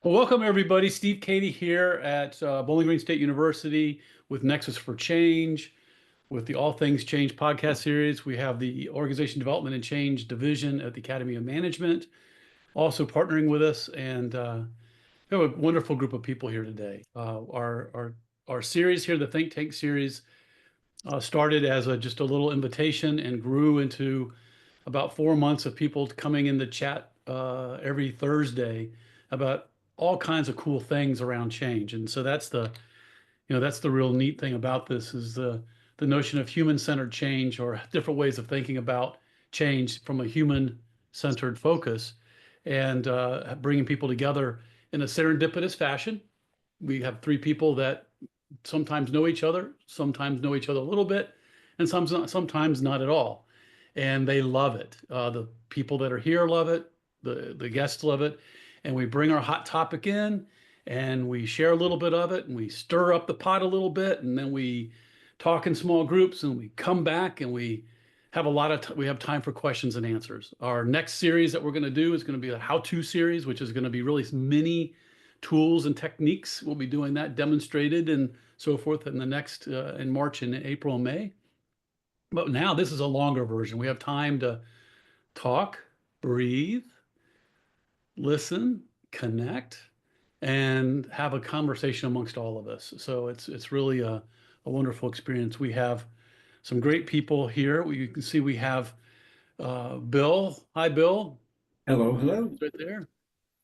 Well, welcome everybody. Steve Cady here at Bowling Green State University with Nexus for Change, with the All Things Change podcast series. We have the Organization Development and Change Division at the Academy of Management also partnering with us, and we have a wonderful group of people here today. Our series here, the Think Tank series, started as just a little invitation and grew into about 4 months of people coming in the chat every Thursday about all kinds of cool things around change. And so that's the real neat thing about this is the notion of human-centered change, or different ways of thinking about change from a human-centered focus, and bringing people together in a serendipitous fashion. We have three people that sometimes know each other, sometimes know each other a little bit, and sometimes not at all. And they love it. The people that are here love it. The guests love it. And we bring our hot topic in and we share a little bit of it and we stir up the pot a little bit. And then we talk in small groups and we come back and we have we have time for questions and answers. Our next series that we're going to do is going to be a how-to series, which is going to be really many tools and techniques. We'll be doing that demonstrated and so forth in the next in March and April and May. But now this is a longer version. We have time to talk, breathe, listen, connect, and have a conversation amongst all of us. So it's really a wonderful experience. We have some great people here. You can see we have Bill. Hi, Bill. Hello, hello. Right there.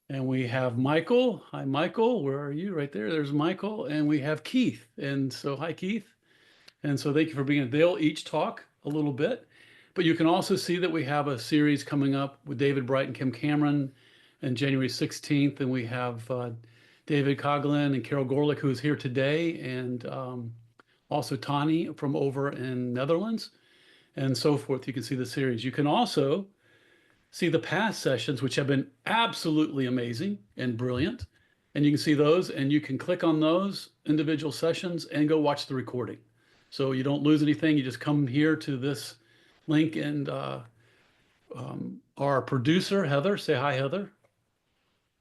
And we have Michael. Hi, Michael. Where are you? Right there. There's Michael. And we have Keith. And so, hi, Keith. And so thank you for being here. They'll each talk a little bit, but you can also see that we have a series coming up with David Bright and Kim Cameron on January 16th. And we have David Coughlin and Carol Gorlick, who is here today, and also Tani from over in Netherlands, and so forth. You can see the series. You can also see the past sessions, which have been absolutely amazing and brilliant. And you can see those, and you can click on those individual sessions and go watch the recording. So you don't lose anything. You just come here to this link, and our producer, Heather, say hi, Heather.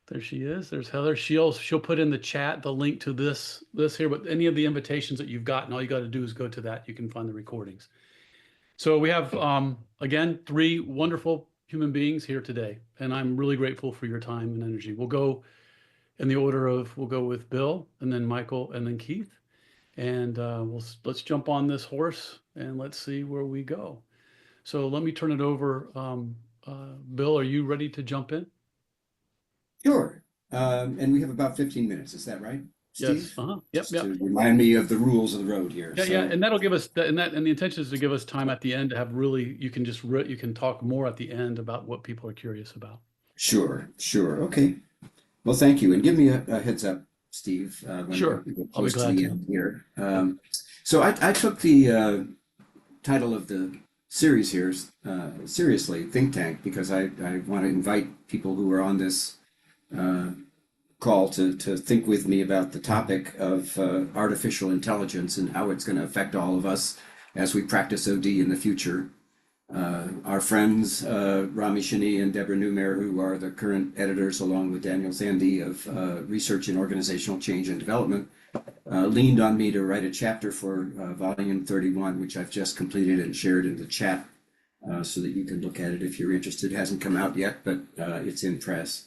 There she is. There's Heather. She'll put in the chat the link to this here, but any of the invitations that you've gotten, all you got to do is go to that. You can find the recordings. So we have, again, three wonderful human beings here today, and I'm really grateful for your time and energy. We'll go in the order of, we'll go with Bill, and then Michael, and then Keith. And let's jump on this horse and let's see where we go. So let me turn it over. Bill, are you ready to jump in? Sure. And we have about 15 minutes. Is that right, Steve? Yes. Yep. Just to remind me of the rules of the road here. Yeah. Yeah. And that'll give us and the intention is to give us time at the end to have really, you can talk more at the end about what people are curious about. Sure. Okay. Well, thank you. And give me a heads up, Steve, when Sure. we get I'll be close to glad the to. end here. So I took the title of the series here seriously, Think Tank, because I want to invite people who are on this call to think with me about the topic of artificial intelligence and how it's going to affect all of us as we practice OD in the future. Our friends, Rami Shani and Deborah Newmare, who are the current editors, along with Daniel Zandi of Research in Organizational Change and Development, leaned on me to write a chapter for volume 31, which I've just completed and shared in the chat so that you can look at it if you're interested. It hasn't come out yet, but it's in press.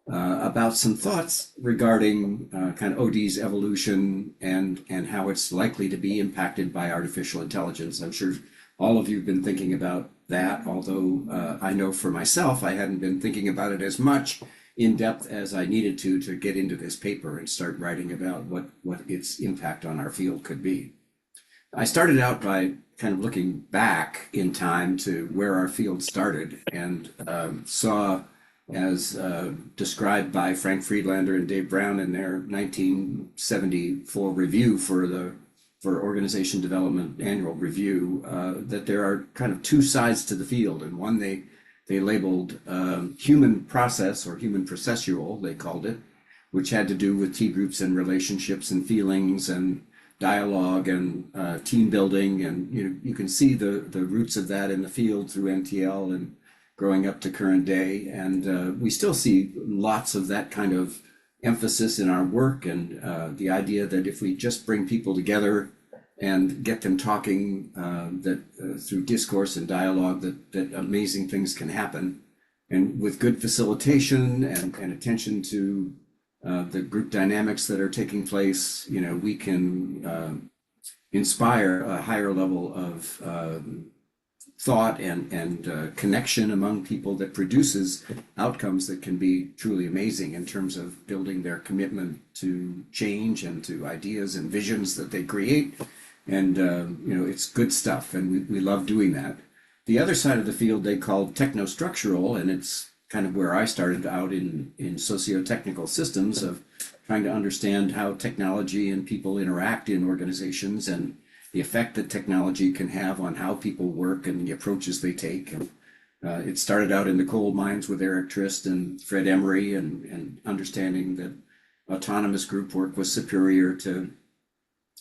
About some thoughts regarding kind of OD's evolution and how it's likely to be impacted by artificial intelligence. I'm sure all of you have been thinking about that, although I know for myself, I hadn't been thinking about it as much in depth as I needed to get into this paper and start writing about what its impact on our field could be. I started out by kind of looking back in time to where our field started and saw, as described by Frank Friedlander and Dave Brown in their 1974 review for Organization Development Annual Review, that there are kind of two sides to the field. And one they labeled human process, or human processual, they called it, which had to do with T groups and relationships and feelings and dialogue and team building. And you can see the roots of that in the field through NTL and growing up to current day. And we still see lots of that kind of emphasis in our work, and the idea that if we just bring people together and get them talking, that through discourse and dialogue, that amazing things can happen. And with good facilitation and attention to the group dynamics that are taking place, we can inspire a higher level of thought and connection among people that produces outcomes that can be truly amazing in terms of building their commitment to change and to ideas and visions that they create. And it's good stuff, and we love doing that. The other side of the field they call technostructural, and it's kind of where I started out in socio-technical systems, of trying to understand how technology and people interact in organizations, and the effect that technology can have on how people work and the approaches they take. And it started out in the coal mines with Eric Trist and Fred Emery, and understanding that autonomous group work was superior to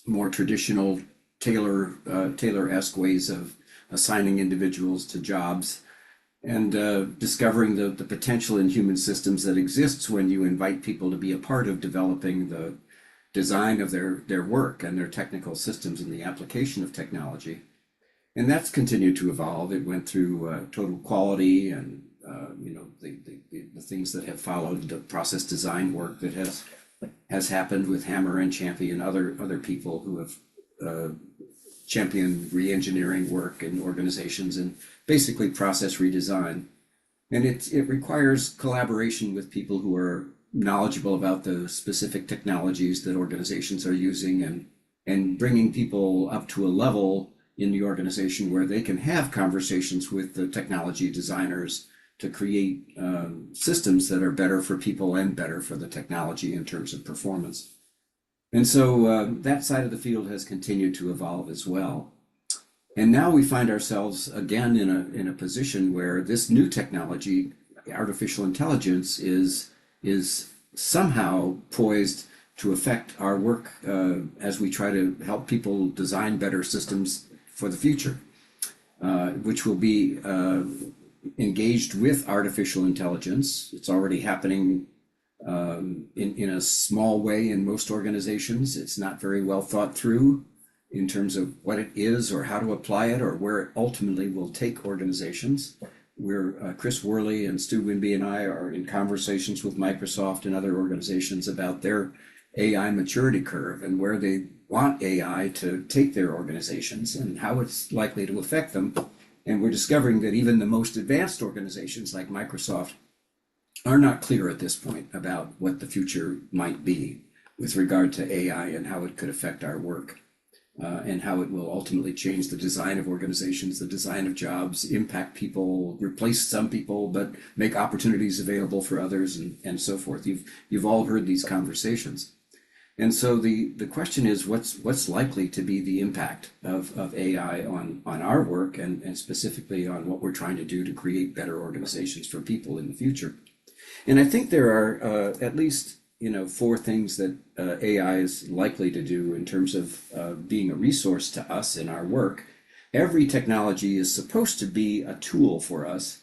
more traditional Taylor-esque ways of assigning individuals to jobs, and discovering the potential in human systems that exists when you invite people to be a part of developing the design of their work and their technical systems and the application of technology. And that's continued to evolve. It went through total quality and the things that have followed, the process design work that has happened with Hammer and Champy and other people who have championed re-engineering work in organizations and basically process redesign. And it requires collaboration with people who are knowledgeable about the specific technologies that organizations are using, and bringing people up to a level in the organization where they can have conversations with the technology designers to create systems that are better for people and better for the technology in terms of performance. And so that side of the field has continued to evolve as well. And now we find ourselves again in a position where this new technology, artificial intelligence, is somehow poised to affect our work as we try to help people design better systems for the future, which will be engaged with artificial intelligence. It's already happening in a small way in most organizations. It's not very well thought through in terms of what it is or how to apply it or where it ultimately will take organizations. Chris Worley and Stu Winby and I are in conversations with Microsoft and other organizations about their AI maturity curve and where they want AI to take their organizations and how it's likely to affect them. And we're discovering that even the most advanced organizations like Microsoft are not clear at this point about what the future might be with regard to AI and how it could affect our work, and how it will ultimately change the design of organizations, the design of jobs, impact people, replace some people, but make opportunities available for others, and so forth. You've all heard these conversations. And so the question is, what's likely to be the impact of AI on our work, and specifically on what we're trying to do to create better organizations for people in the future? And I think there are at least 4 things that AI is likely to do in terms of being a resource to us in our work. Every technology is supposed to be a tool for us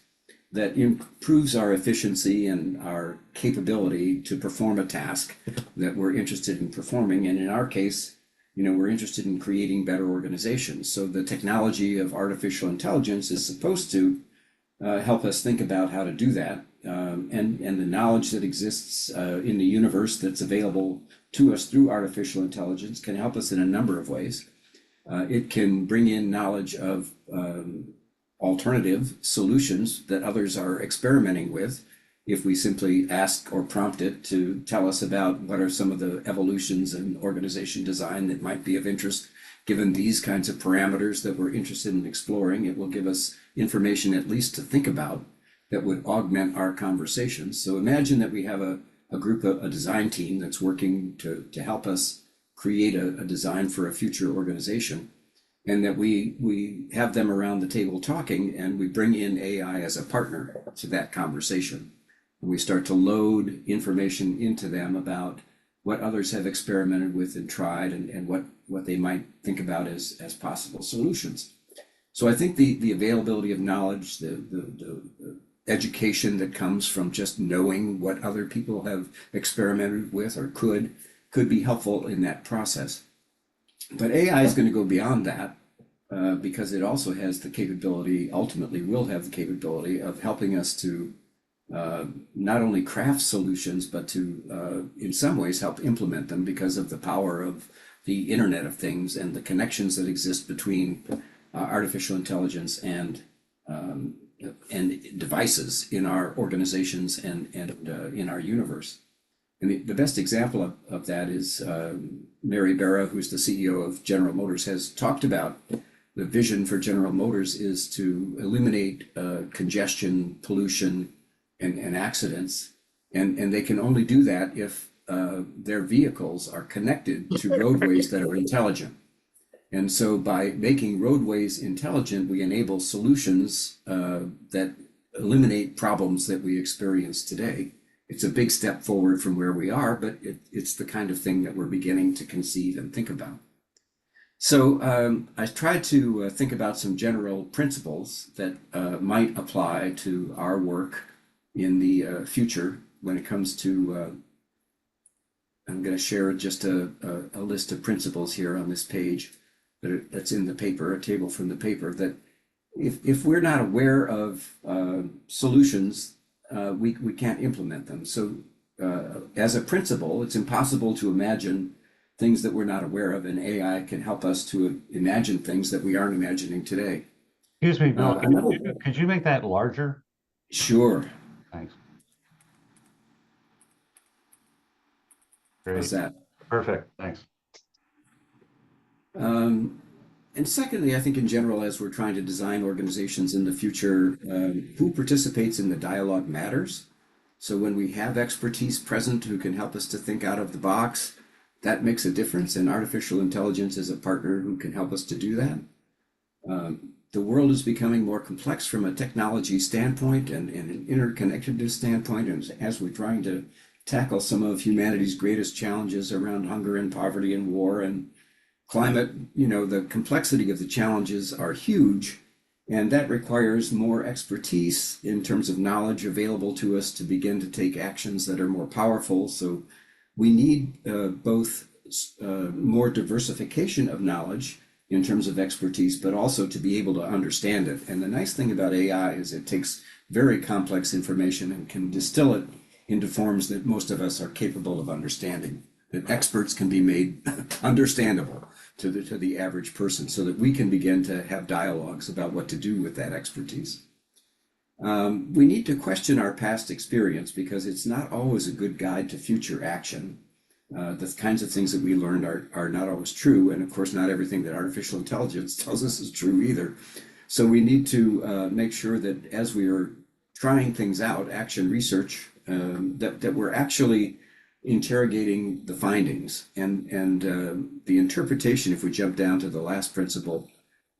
that improves our efficiency and our capability to perform a task that we're interested in performing. And in our case, we're interested in creating better organizations. So the technology of artificial intelligence is supposed to help us think about how to do that. And the knowledge that exists in the universe that's available to us through artificial intelligence can help us in a number of ways. It can bring in knowledge of alternative solutions that others are experimenting with. If we simply ask or prompt it to tell us about what are some of the evolutions in organization design that might be of interest, given these kinds of parameters that we're interested in exploring, it will give us information at least to think about that would augment our conversations. So imagine that we have a design team that's working to help us create a design for a future organization, and that we have them around the table talking, and we bring in AI as a partner to that conversation. And we start to load information into them about what others have experimented with and tried, and what they might think about as possible solutions. So I think the availability of knowledge, the education that comes from just knowing what other people have experimented with or could be helpful in that process. But AI is going to go beyond that because it also has the capability, ultimately will have the capability of helping us to not only craft solutions, but to, in some ways, help implement them because of the power of the Internet of Things and the connections that exist between artificial intelligence and devices in our organizations and in our universe. And the best example of that is Mary Barra, who's the CEO of General Motors, has talked about the vision for General Motors is to eliminate congestion, pollution, and accidents. And they can only do that if their vehicles are connected to roadways that are intelligent. And so by making roadways intelligent, we enable solutions that eliminate problems that we experience today. It's a big step forward from where we are, but it's the kind of thing that we're beginning to conceive and think about. So I tried to think about some general principles that might apply to our work in the future when it comes to, I'm going to share just a list of principles here on this page that's in the paper, a table from the paper, that if we're not aware of solutions, we can't implement them. So as a principle, it's impossible to imagine things that we're not aware of, and AI can help us to imagine things that we aren't imagining today. Excuse me, Bill, could you make that larger? Sure. Thanks. How's that? Perfect, thanks. And secondly, I think in general, as we're trying to design organizations in the future, who participates in the dialogue matters. So when we have expertise present who can help us to think out of the box, that makes a difference. And artificial intelligence is a partner who can help us to do that. The world is becoming more complex from a technology standpoint and an interconnectedness standpoint. And as we're trying to tackle some of humanity's greatest challenges around hunger and poverty and war and climate, the complexity of the challenges are huge, and that requires more expertise in terms of knowledge available to us to begin to take actions that are more powerful. So we need both more diversification of knowledge in terms of expertise, but also to be able to understand it. And the nice thing about AI is it takes very complex information and can distill it into forms that most of us are capable of understanding, that experts can be made understandable to the average person so that we can begin to have dialogues about what to do with that expertise. We need to question our past experience because it's not always a good guide to future action. The kinds of things that we learned are not always true. And of course, not everything that artificial intelligence tells us is true either. So we need to make sure that as we are trying things out, action research, that we're actually interrogating the findings and the interpretation, if we jump down to the last principle,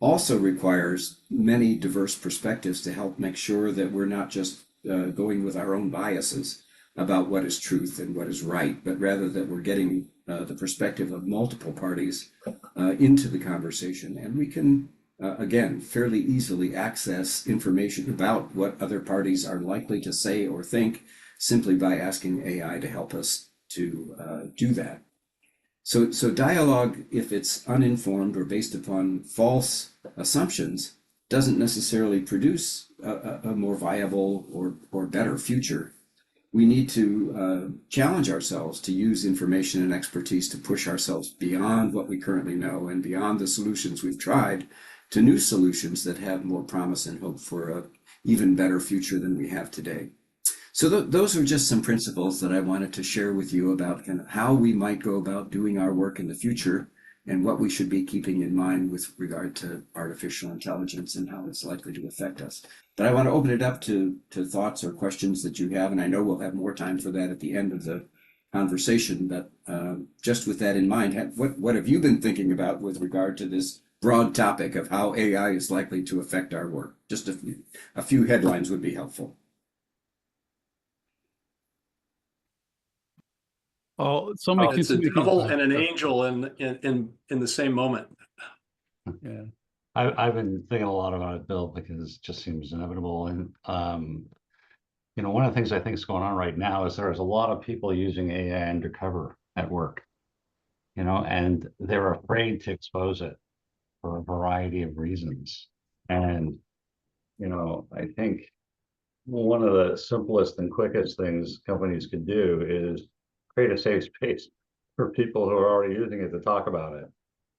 also requires many diverse perspectives to help make sure that we're not just going with our own biases about what is truth and what is right, but rather that we're getting the perspective of multiple parties into the conversation. And we can, again, fairly easily access information about what other parties are likely to say or think simply by asking AI to help us to do that. So dialogue, if it's uninformed or based upon false assumptions, doesn't necessarily produce a more viable or better future. We need to challenge ourselves to use information and expertise to push ourselves beyond what we currently know and beyond the solutions we've tried to new solutions that have more promise and hope for an even better future than we have today. So those are just some principles that I wanted to share with you about kind of how we might go about doing our work in the future and what we should be keeping in mind with regard to artificial intelligence and how it's likely to affect us. But I want to open it up to thoughts or questions that you have, and I know we'll have more time for that at the end of the conversation. But just with that in mind, what have you been thinking about with regard to this broad topic of how AI is likely to affect our work? Just a few headlines would be helpful. Oh, so many. It's a devil and an angel in the same moment. Yeah. I've been thinking a lot about it, Bill, because it just seems inevitable. And one of the things I think is going on right now is there's a lot of people using AI undercover at work, and they're afraid to expose it for a variety of reasons. And, I think one of the simplest and quickest things companies could do is create a safe space for people who are already using it to talk about it,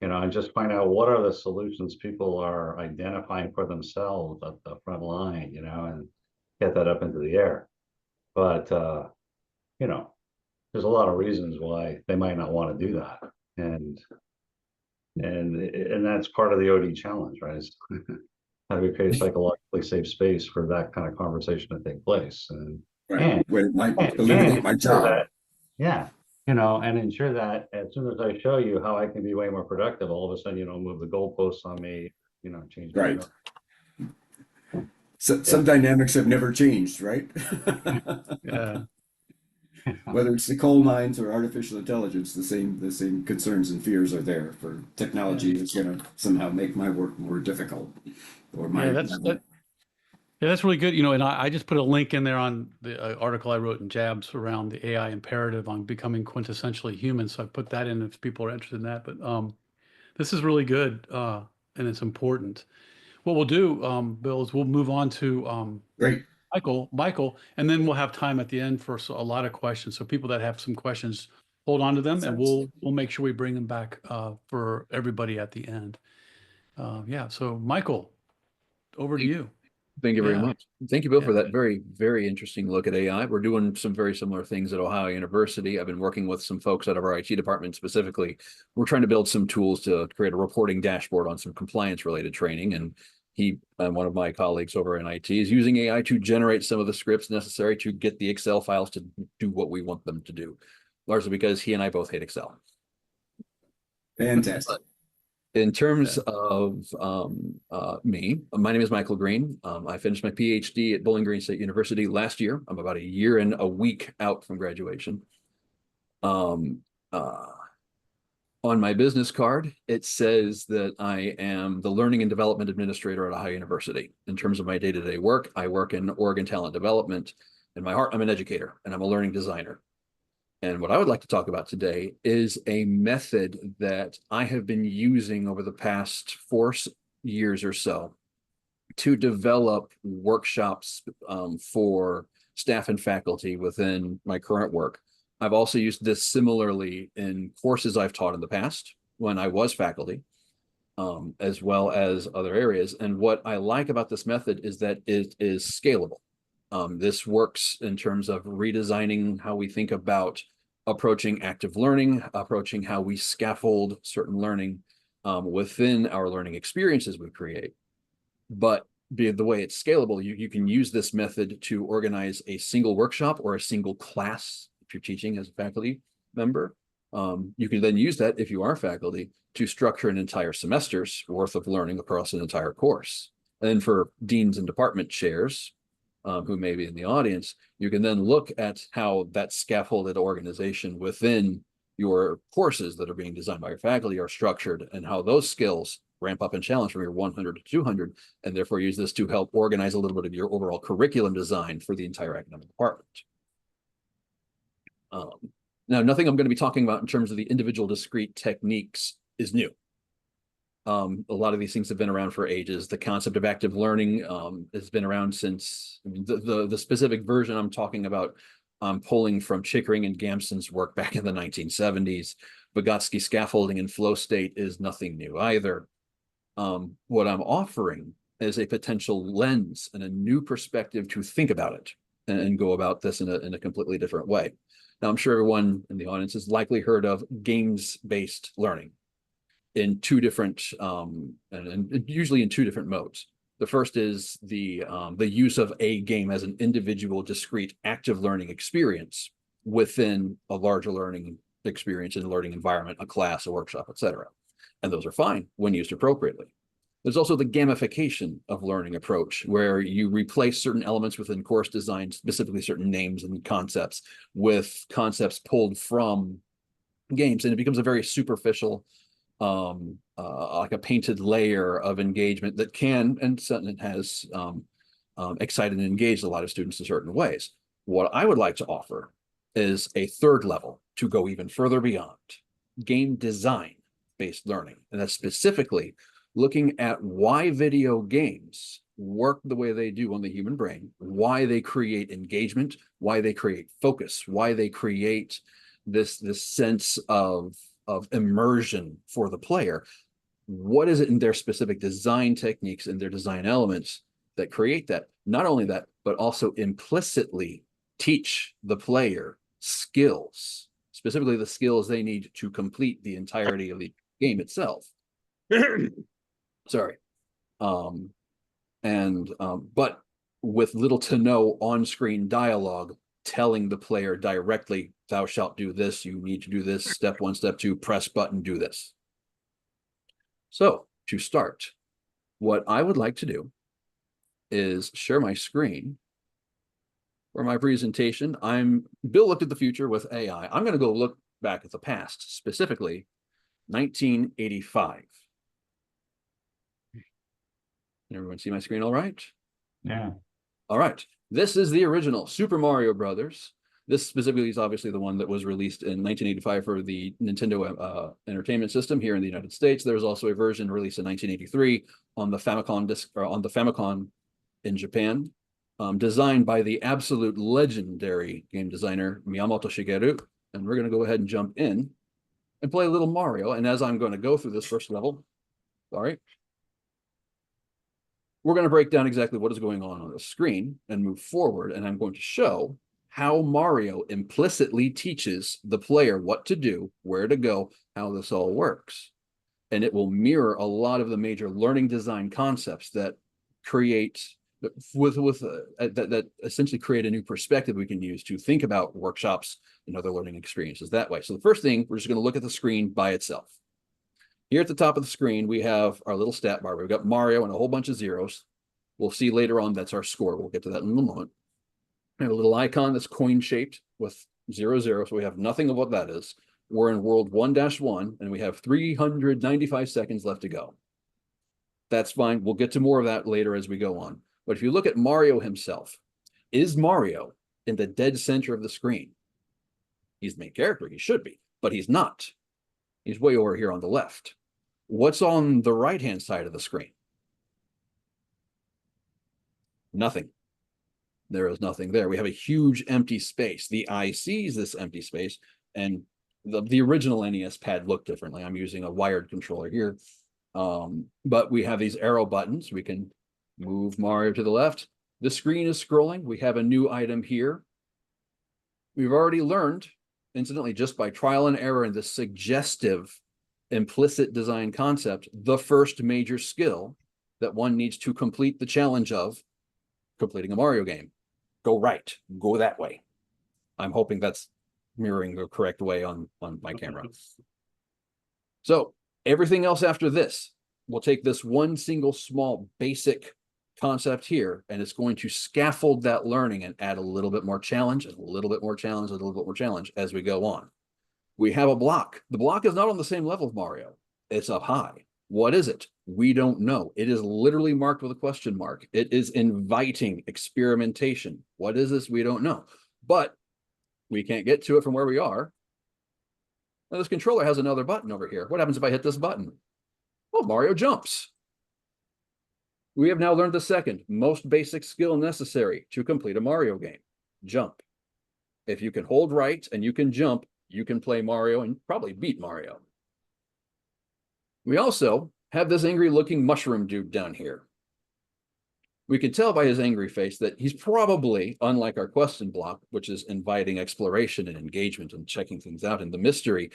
and just find out what are the solutions people are identifying for themselves at the front line, and get that up into the air. But, you know, there's a lot of reasons why they might not want to do that. And that's part of the OD challenge, right? Is how do we create a psychologically safe space for that kind of conversation to take place? Right. And, When it might and eliminate my ensure job. that, yeah, and ensure that as soon as I show you how I can be way more productive, all of a sudden you don't move the goalposts on me, change. Right. So, some dynamics have never changed, right? Yeah. Whether it's the coal mines or artificial intelligence, the same concerns and fears are there for technology that's going to somehow make my work more difficult, or my. Yeah, that's really good. And I just put a link in there on the article I wrote in Jabs around the AI imperative on becoming quintessentially human. So I put that in if people are interested in that. But this is really good, and it's important. What we'll do, Bill, is we'll move on to Great. Michael, and then we'll have time at the end for a lot of questions. So people that have some questions, hold on to them, and we'll make sure we bring them back for everybody at the end. Yeah. So Michael, over to you. Thank you very Yeah. much. Thank you, Bill, Yeah. for that very, very interesting look at AI. We're doing some very similar things at Ohio University. I've been working with some folks out of our IT department specifically. We're trying to build some tools to create a reporting dashboard on some compliance related training. And one of my colleagues over in IT, is using AI to generate some of the scripts necessary to get the Excel files to do what we want them to do, largely because he and I both hate Excel. Fantastic. In terms of me, my name is Michael Greene. I finished my Ph.D. at Bowling Green State University last year. I'm about a year and a week out from graduation. On my business card, it says that I am the Learning and Development Administrator at Ohio University. In terms of my day-to-day work, I work in Oregon Talent Development. In my heart, I'm an educator and I'm a learning designer. And what I would like to talk about today is a method that I have been using over the past 4 years or so to develop workshops for staff and faculty within my current work. I've also used this similarly in courses I've taught in the past when I was faculty, as well as other areas. And what I like about this method is that it is scalable. This works in terms of redesigning how we think about approaching active learning, approaching how we scaffold certain learning within our learning experiences we create. But the way it's scalable, you can use this method to organize a single workshop or a single class if you're teaching as a faculty member. You can then use that if you are faculty to structure an entire semester's worth of learning across an entire course. And for deans and department chairs, who may be in the audience, you can then look at how that scaffolded organization within your courses that are being designed by your faculty are structured and how those skills ramp up and challenge from your 100 to 200, and therefore use this to help organize a little bit of your overall curriculum design for the entire academic department. Now, nothing I'm going to be talking about in terms of the individual discrete techniques is new. A lot of these things have been around for ages. The concept of active learning has been around since the specific version I'm talking about. I'm pulling from Chickering and Gamson's work back in the 1970s. Vygotsky scaffolding and flow state is nothing new either. What I'm offering is a potential lens and a new perspective to think about it and go about this in a completely different way. Now, I'm sure everyone in the audience has likely heard of games-based learning in two different, and usually in two different modes. The first is the use of a game as an individual, discrete, active learning experience within a larger learning experience and learning environment, a class, a workshop, etc. And those are fine when used appropriately. There's also the gamification of learning approach, where you replace certain elements within course design, specifically certain names and concepts, with concepts pulled from games, and it becomes a very superficial, like a painted layer of engagement that can, and has excited and engaged a lot of students in certain ways. What I would like to offer is a third level to go even further beyond game design based learning. And that's specifically looking at why video games work the way they do on the human brain, why they create engagement, why they create focus, why they create this sense of immersion for the player. What is it in their specific design techniques and their design elements that create that? Not only that, but also implicitly teach the player skills, specifically the skills they need to complete the entirety of the game itself. Sorry. But with little to no on-screen dialogue telling the player directly, thou shalt do this, you need to do this, step 1, step 2, press button, do this. So to start, what I would like to do is share my screen for my presentation. Bill looked at the future with AI. I'm going to go look back at the past, specifically 1985. Can everyone see my screen all right? Yeah. All right. This is the original Super Mario Brothers. This specifically is obviously the one that was released in 1985 for the Nintendo Entertainment System here in the United States. There was also a version released in 1983 on the Famicom disc, or on the Famicom in Japan, designed by the absolute legendary game designer Miyamoto Shigeru. And we're going to go ahead and jump in and play a little Mario. And as I'm going to go through this first level, sorry, we're going to break down exactly what is going on the screen and move forward. And I'm going to show how Mario implicitly teaches the player what to do, where to go, how this all works. And it will mirror a lot of the major learning design concepts that create that essentially create a new perspective we can use to think about workshops and other learning experiences that way. So the first thing, we're just going to look at the screen by itself. Here at the top of the screen, we have our little stat bar. We've got Mario and a whole bunch of zeros. We'll see later on that's our score. We'll get to that in a moment. We have a little icon that's coin-shaped with 0, 0, so we have nothing of what that is. We're in world 1-1, and we have 395 seconds left to go. That's fine. We'll get to more of that later as we go on. But if you look at Mario himself, is Mario in the dead center of the screen? He's the main character. He should be, but he's not. He's way over here on the left. What's on the right-hand side of the screen? Nothing. There is nothing there. We have a huge empty space. The eye sees this empty space, and the original NES pad looked differently. I'm using a wired controller here. But we have these arrow buttons. We can move Mario to the left. The screen is scrolling. We have a new item here. We've already learned, incidentally, just by trial and error and the suggestive implicit design concept, the first major skill that one needs to complete the challenge of completing a Mario game. Go right, go that way. I'm hoping that's mirroring the correct way on my camera. So everything else after this, we'll take this one single small basic concept here, and it's going to scaffold that learning and add a little bit more challenge, and a little bit more challenge, and a little bit more challenge as we go on. We have a block. The block is not on the same level of Mario. It's up high. What is it? We don't know. It is literally marked with a question mark. It is inviting experimentation. What is this? We don't know. But we can't get to it from where we are. Now, this controller has another button over here. What happens if I hit this button? Well, Mario jumps. We have now learned the second most basic skill necessary to complete a Mario game. Jump. If you can hold right and you can jump, you can play Mario and probably beat Mario. We also have this angry looking mushroom dude down here. We can tell by his angry face that he's probably, unlike our question block, which is inviting exploration and engagement and checking things out and the mystery,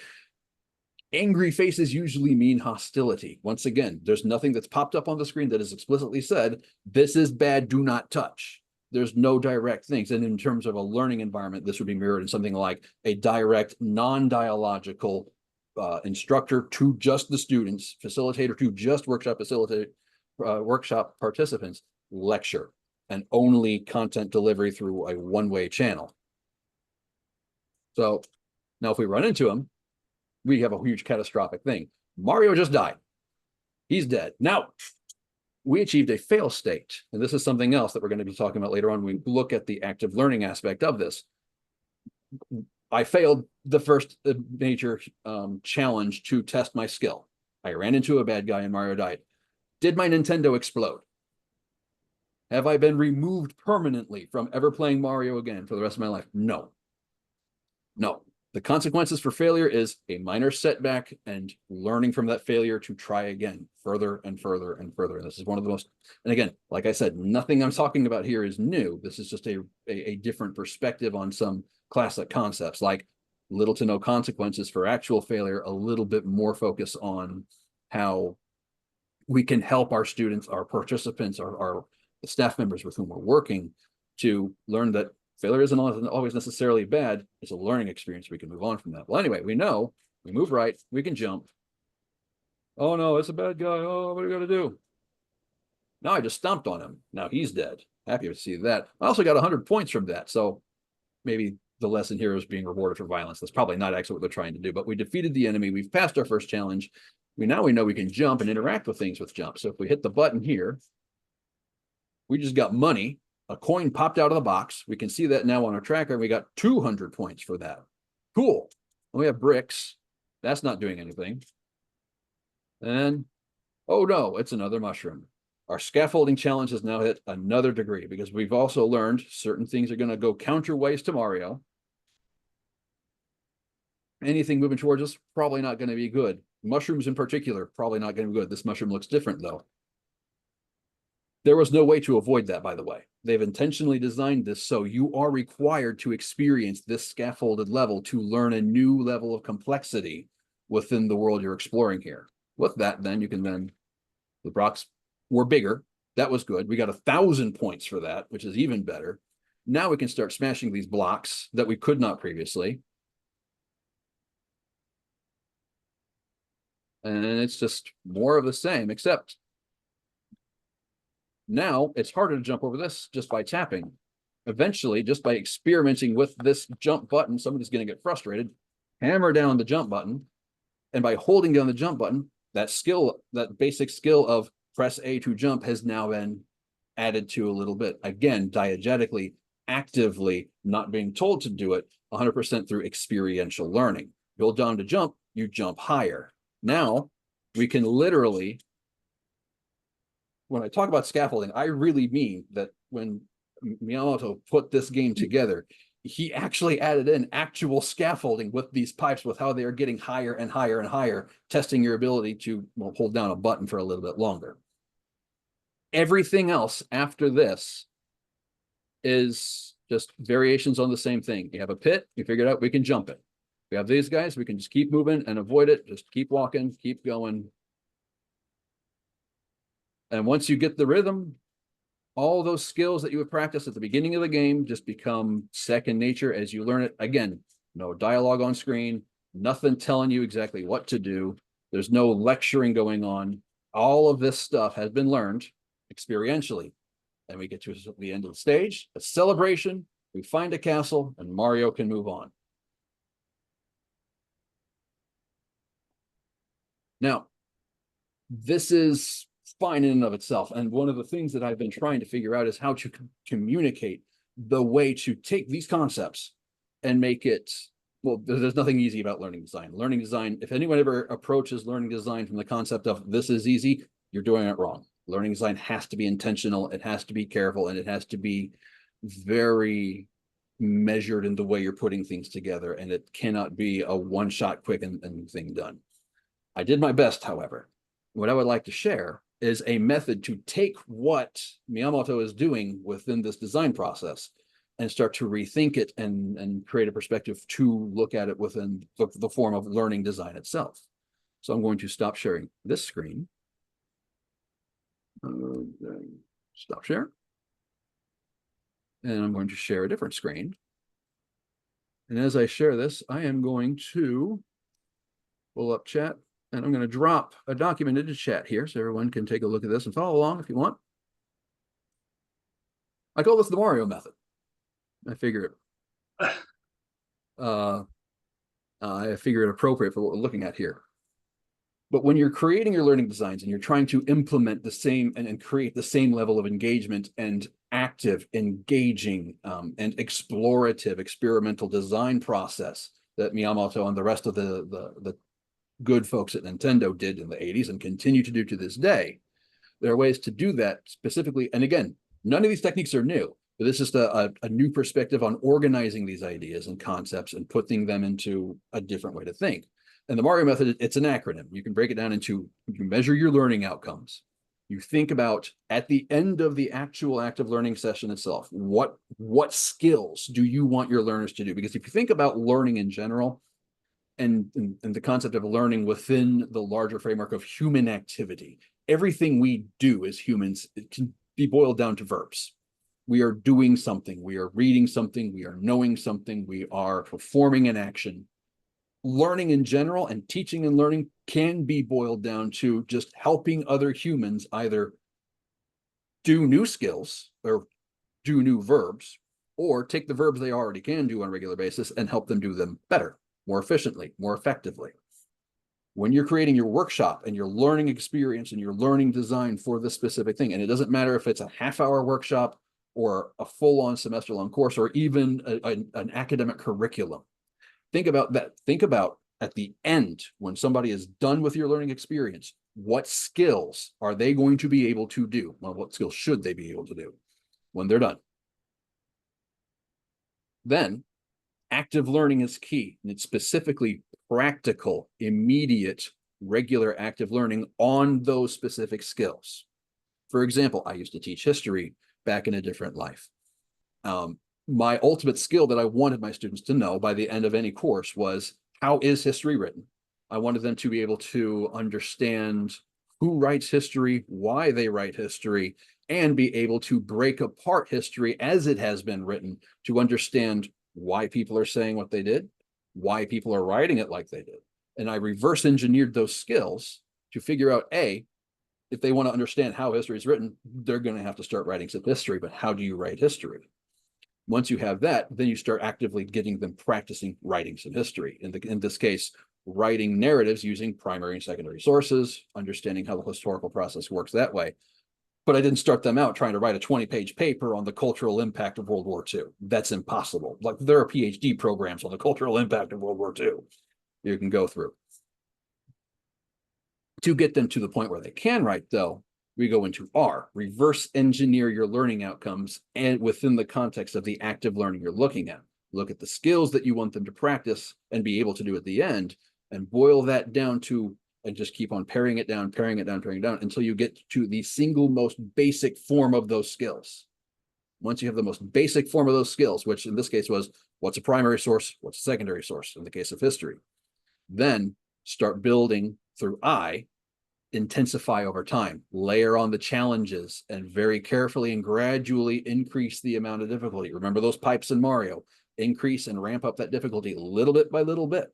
angry faces usually mean hostility. Once again, there's nothing that's popped up on the screen that is explicitly said, this is bad, do not touch. There's no direct things. And in terms of a learning environment, this would be mirrored in something like a direct, non-dialogical instructor to just the students, facilitator to just workshop participants, lecture, and only content delivery through a one-way channel. So now if we run into him, we have a huge catastrophic thing. Mario just died. He's dead. Now, we achieved a fail state. And this is something else that we're going to be talking about later on. We look at the active learning aspect of this. I failed the first major challenge to test my skill. I ran into a bad guy and Mario died. Did my Nintendo explode? Have I been removed permanently from ever playing Mario again for the rest of my life? No. No. The consequences for failure is a minor setback and learning from that failure to try again further and further and further. This is one of the most, and again, like I said, nothing I'm talking about here is new. This is just a different perspective on some classic concepts like little to no consequences for actual failure, a little bit more focus on how we can help our students, our participants, our staff members with whom we're working to learn that failure isn't always necessarily bad. It's a learning experience. We can move on from that. Well, anyway, we know we move right, we can jump. Oh no, it's a bad guy. Oh, what are we gonna do? Now I just stomped on him. Now he's dead. Happy to see that. I also got 100 points from that. So maybe the lesson here is being rewarded for violence. That's probably not actually what they're trying to do, but we defeated the enemy. We've passed our first challenge. We know we can jump and interact with things with jump. So if we hit the button here, we just got money. A coin popped out of the box. We can see that now on our tracker. And we got 200 points for that. Cool. And we have bricks. That's not doing anything. And, oh no, it's another mushroom. Our scaffolding challenge has now hit another degree because we've also learned certain things are going to go counterways to Mario. Anything moving towards us, probably not going to be good. Mushrooms in particular, probably not going to be good. This mushroom looks different though. There was no way to avoid that, by the way. They've intentionally designed this so you are required to experience this scaffolded level to learn a new level of complexity within the world you're exploring here. With that, then you can the blocks were bigger. That was good. We got 1,000 points for that, which is even better. Now we can start smashing these blocks that we could not previously. And it's just more of the same, except now it's harder to jump over this just by tapping. Eventually, just by experimenting with this jump button, somebody's going to get frustrated, hammer down the jump button, and by holding down the jump button, that skill, that basic skill of press A to jump has now been added to a little bit. Again, diegetically, actively, not being told to do it, 100% through experiential learning. You hold down to jump, you jump higher. Now, we can literally, when I talk about scaffolding, I really mean that when Miyamoto put this game together, he actually added in actual scaffolding with these pipes, with how they are getting higher and higher and higher, testing your ability to hold down a button for a little bit longer. Everything else after this is just variations on the same thing. You have a pit, you figured out we can jump it. We have these guys, we can just keep moving and avoid it, just keep walking, keep going. And once you get the rhythm, all those skills that you would practice at the beginning of the game just become second nature as you learn it. Again, no dialogue on screen, nothing telling you exactly what to do. There's no lecturing going on. All of this stuff has been learned experientially. And we get to the end of the stage, a celebration, we find a castle, and Mario can move on. Now, this is fine in and of itself. And one of the things that I've been trying to figure out is how to communicate the way to take these concepts and make it, well, there's nothing easy about learning design. Learning design, if anyone ever approaches learning design from the concept of this is easy, you're doing it wrong. Learning design has to be intentional, it has to be careful, and it has to be very measured in the way you're putting things together. And it cannot be a one-shot quick and thing done. I did my best, however. What I would like to share is a method to take what Miyamoto is doing within this design process and start to rethink it and create a perspective to look at it within the form of learning design itself. So I'm going to stop sharing this screen. Stop share. And I'm going to share a different screen. And as I share this, I am going to pull up chat. And I'm going to drop a document into chat here so everyone can take a look at this and follow along if you want. I call this the Mario method. I figure it appropriate for what we're looking at here. But when you're creating your learning designs and you're trying to implement the same and create the same level of engagement and active, engaging, and explorative experimental design process that Miyamoto and the rest of the good folks at Nintendo did in the 80s and continue to do to this day, there are ways to do that specifically. And again, none of these techniques are new, but this is a new perspective on organizing these ideas and concepts and putting them into a different way to think. And the Mario method, it's an acronym. You can break it down into, you measure your learning outcomes. You think about, at the end of the actual active learning session itself, what skills do you want your learners to do? Because if you think about learning in general, and the concept of learning within the larger framework of human activity, everything we do as humans, it can be boiled down to verbs. We are doing something, we are reading something, we are knowing something, we are performing an action. Learning in general and teaching and learning can be boiled down to just helping other humans either do new skills or do new verbs, or take the verbs they already can do on a regular basis and help them do them better, more efficiently, more effectively. When you're creating your workshop and your learning experience and your learning design for this specific thing, and it doesn't matter if it's a half-hour workshop or a full-on semester-long course or even an academic curriculum, think about that. Think about at the end, when somebody is done with your learning experience, what skills are they going to be able to do? Well, what skills should they be able to do when they're done? Then active learning is key, and it's specifically practical, immediate, regular active learning on those specific skills. For example, I used to teach history back in a different life. My ultimate skill that I wanted my students to know by the end of any course was, how is history written? I wanted them to be able to understand who writes history, why they write history, and be able to break apart history as it has been written to understand why people are saying what they did, why people are writing it like they did. And I reverse engineered those skills to figure out, A, if they want to understand how history is written, they're going to have to start writing some history, but how do you write history? Once you have that, then you start actively getting them practicing writing some history. In this case, writing narratives using primary and secondary sources, understanding how the historical process works that way. But I didn't start them out trying to write a 20-page paper on the cultural impact of World War II. That's impossible. Like, there are Ph.D. programs on the cultural impact of World War II you can go through. To get them to the point where they can write, though, we go into R, reverse engineer your learning outcomes, and within the context of the active learning you're looking at. Look at the skills that you want them to practice and be able to do at the end, and boil that down to, and just keep on paring it down until you get to the single most basic form of those skills. Once you have the most basic form of those skills, which in this case was, what's a primary source, what's a secondary source in the case of history, then start building through I, intensify over time, layer on the challenges, and very carefully and gradually increase the amount of difficulty. Remember those pipes in Mario, increase and ramp up that difficulty little bit by little bit.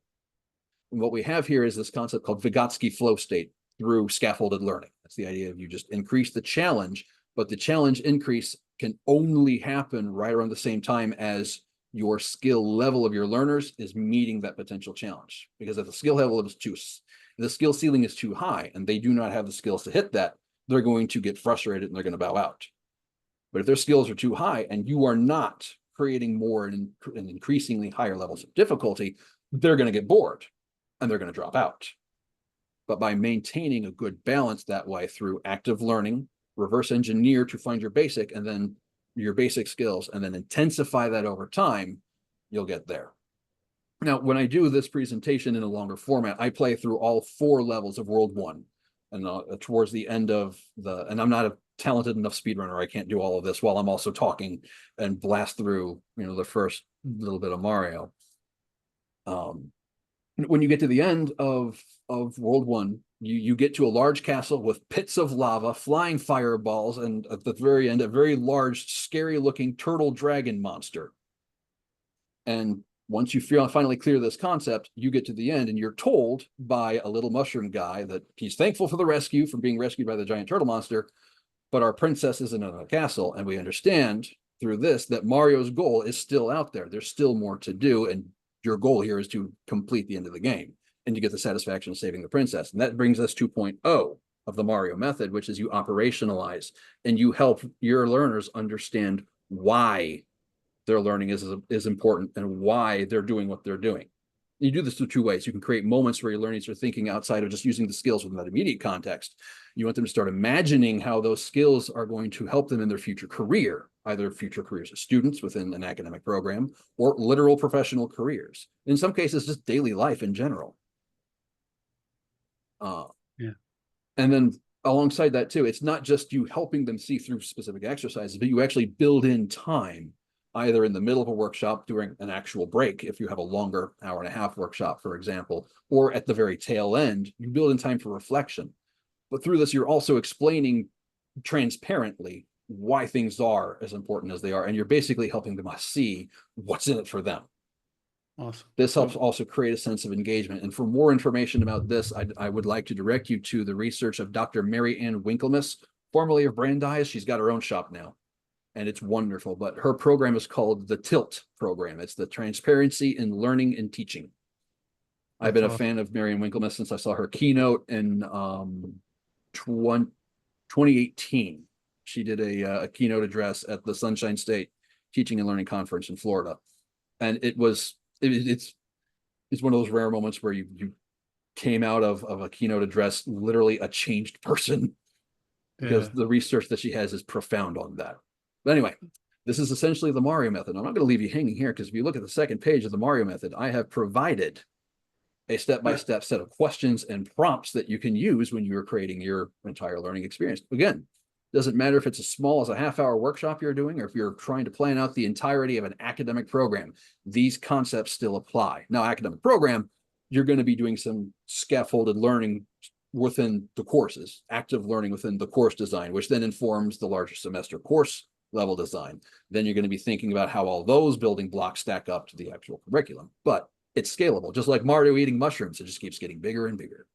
And what we have here is this concept called Vygotsky flow state through scaffolded learning. That's the idea of, you just increase the challenge, but the challenge increase can only happen right around the same time as your skill level of your learners is meeting that potential challenge. Because if the skill level is the skill ceiling is too high and they do not have the skills to hit that, they're going to get frustrated and they're going to bow out. But if their skills are too high and you are not creating more and increasingly higher levels of difficulty, they're going to get bored and they're going to drop out. But by maintaining a good balance that way through active learning, reverse engineer to find your basic and then your basic skills, and then intensify that over time, you'll get there. Now, when I do this presentation in a longer format, I play through all 4 levels of World 1. And towards the end of and I'm not a talented enough speedrunner, I can't do all of this while I'm also talking and blast through, the first little bit of Mario. When you get to the end of World 1, you get to a large castle with pits of lava, flying fireballs, and at the very end, a very large, scary-looking turtle dragon monster. And once you finally clear this concept, you get to the end and you're told by a little mushroom guy that he's thankful for the rescue, from being rescued by the giant turtle monster, but our princess is in a castle, and we understand through this that Mario's goal is still out there. There's still more to do, and your goal here is to complete the end of the game. and you get the satisfaction of saving the princess. And that brings us to 2.0 of the Mario method, which is you operationalize and you help your learners understand why their learning is important and why they're doing what they're doing. You do this through two ways. You can create moments where your learners are thinking outside of just using the skills within that immediate context. You want them to start imagining how those skills are going to help them in their future career, either future careers as students within an academic program or literal professional careers. In some cases, just daily life in general. Yeah. And then alongside that too, it's not just you helping them see through specific exercises, but you actually build in time, either in the middle of a workshop during an actual break, if you have a longer hour-and-a-half workshop, for example, or at the very tail end, you build in time for reflection. But through this, you're also explaining transparently why things are as important as they are, and you're basically helping them see what's in it for them. Awesome. This helps also create a sense of engagement. And for more information about this, I would like to direct you to the research of Dr. Mary Ann Winklemas, formerly of Brandeis. She's got her own shop now, and it's wonderful. But her program is called the TILT program. It's the Transparency in Learning and Teaching. I've been a fan of Mary Ann Winklemas since I saw her keynote in 2018. She did a keynote address at the Sunshine State Teaching and Learning Conference in Florida. And it's one of those rare moments where you came out of a keynote address literally a changed person, because the research that she has is profound on that. But anyway, this is essentially the Mario method. I'm not going to leave you hanging here, because if you look at the second page of the Mario method, I have provided a step-by-step set of questions and prompts that you can use when you're creating your entire learning experience. Again, doesn't matter if it's as small as a half-hour workshop you're doing, or if you're trying to plan out the entirety of an academic program, these concepts still apply. Now, academic program, you're going to be doing some scaffolded learning within the courses, active learning within the course design, which then informs the larger semester course level design. Then you're going to be thinking about how all those building blocks stack up to the actual curriculum. But it's scalable, just like Mario eating mushrooms. It just keeps getting bigger and bigger.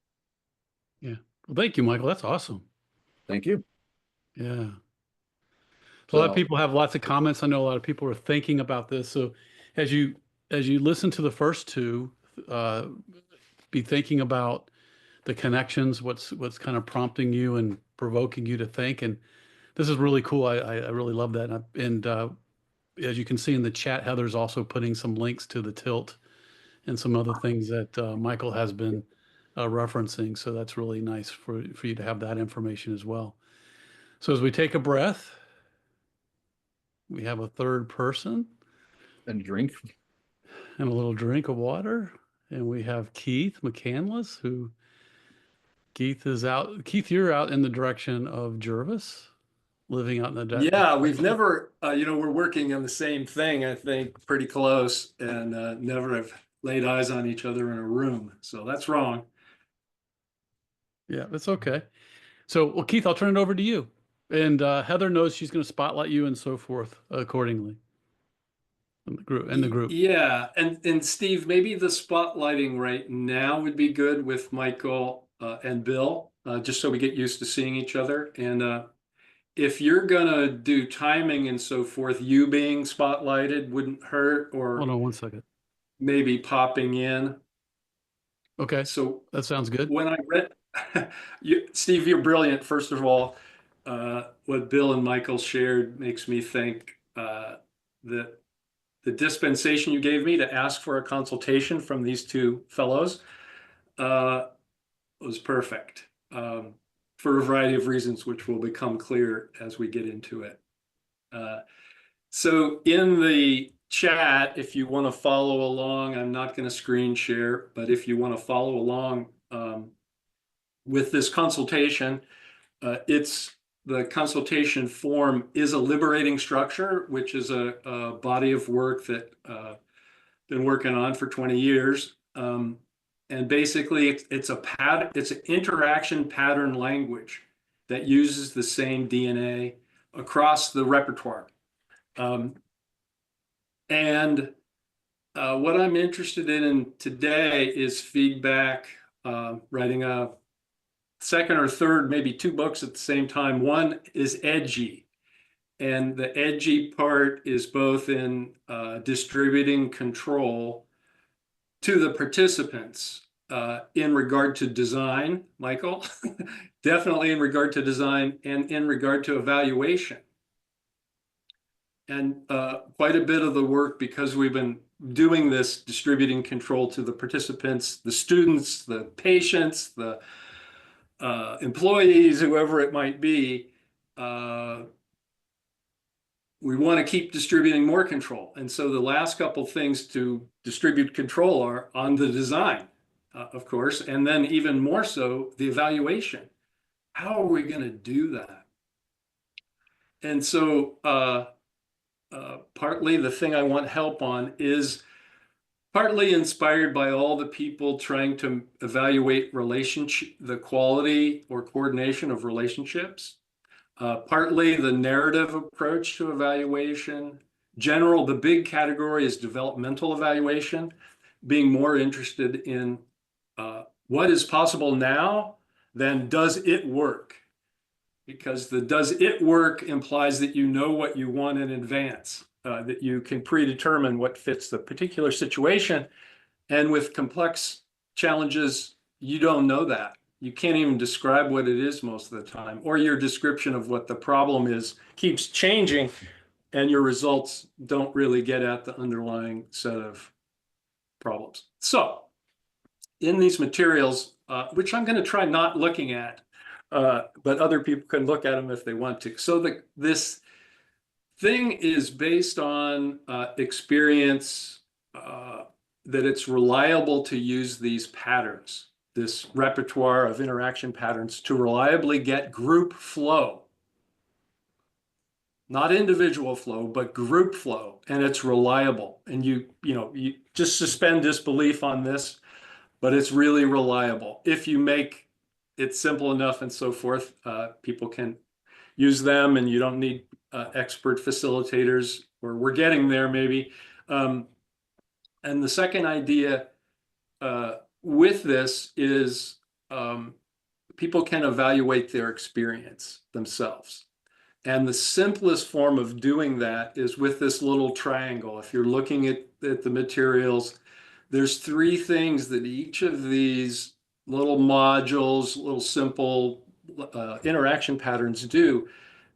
Yeah. Well, thank you, Michael. That's awesome. Thank you. Yeah. So a lot of people have lots of comments. I know a lot of people are thinking about this. So as you listen to the first two, be thinking about the connections, what's kind of prompting you and provoking you to think. And this is really cool. I really love that. And as you can see in the chat, Heather's also putting some links to the Tilt and some other things that Michael has been referencing. So that's really nice for you to have that information as well. So as we take a breath, we have a third person. And drink. And a little drink of water. And we have Keith McCandless, Keith, you're out in the direction of Jervis, living out in the... Yeah, we've never, we're working on the same thing, I think, pretty close, and never have laid eyes on each other in a room. So that's wrong. Yeah, that's okay. So, well, Keith, I'll turn it over to you. And Heather knows she's going to spotlight you and so forth accordingly. In the group. Yeah, and Steve, maybe the spotlighting right now would be good with Michael and Bill, just so we get used to seeing each other. And if you're gonna do timing and so forth, you being spotlighted wouldn't hurt, or hold on one second. Maybe popping in. Okay, so that sounds good. When I read, Steve, you're brilliant. First of all, what Bill and Michael shared makes me think that the dispensation you gave me to ask for a consultation from these two fellows was perfect, for a variety of reasons, which will become clear as we get into it. So in the chat, if you want to follow along, I'm not going to screen share, but if you want to follow along with this consultation, the consultation form is a liberating structure, which is a body of work that been working on for 20 years. And basically it's an interaction pattern language that uses the same DNA across the repertoire. And what I'm interested in today is feedback, writing a second or third, maybe two books at the same time. One is edgy, and the edgy part is both in distributing control to the participants. in regard to design, Michael, definitely in regard to design and in regard to evaluation. And quite a bit of the work, because we've been doing this distributing control to the participants, the students, the patients, the employees, whoever it might be, we want to keep distributing more control. And so the last couple things to distribute control are on the design, of course, and then even more so the evaluation. How are we going to do that? And so partly the thing I want help on is partly inspired by all the people trying to evaluate the quality or coordination of relationships. Partly the narrative approach to evaluation. The big category is developmental evaluation, being more interested in what is possible now than does it work? Because the does it work implies that you know what you want in advance, that you can predetermine what fits the particular situation. And with complex challenges, you don't know that. You can't even describe what it is most of the time, or your description of what the problem is keeps changing, and your results don't really get at the underlying set of problems. So in these materials, which I'm going to try not looking at, but other people can look at them if they want to. So this thing is based on experience, that it's reliable to use these patterns, this repertoire of interaction patterns, to reliably get group flow. Not individual flow, but group flow, and it's reliable. And you just suspend disbelief on this, but it's really reliable. If you make it simple enough and so forth, people can use them, and you don't need expert facilitators, or we're getting there maybe. And the second idea with this is people can evaluate their experience themselves. And the simplest form of doing that is with this little triangle. If you're looking at the materials, there's three things that each of these little modules, little simple interaction patterns do.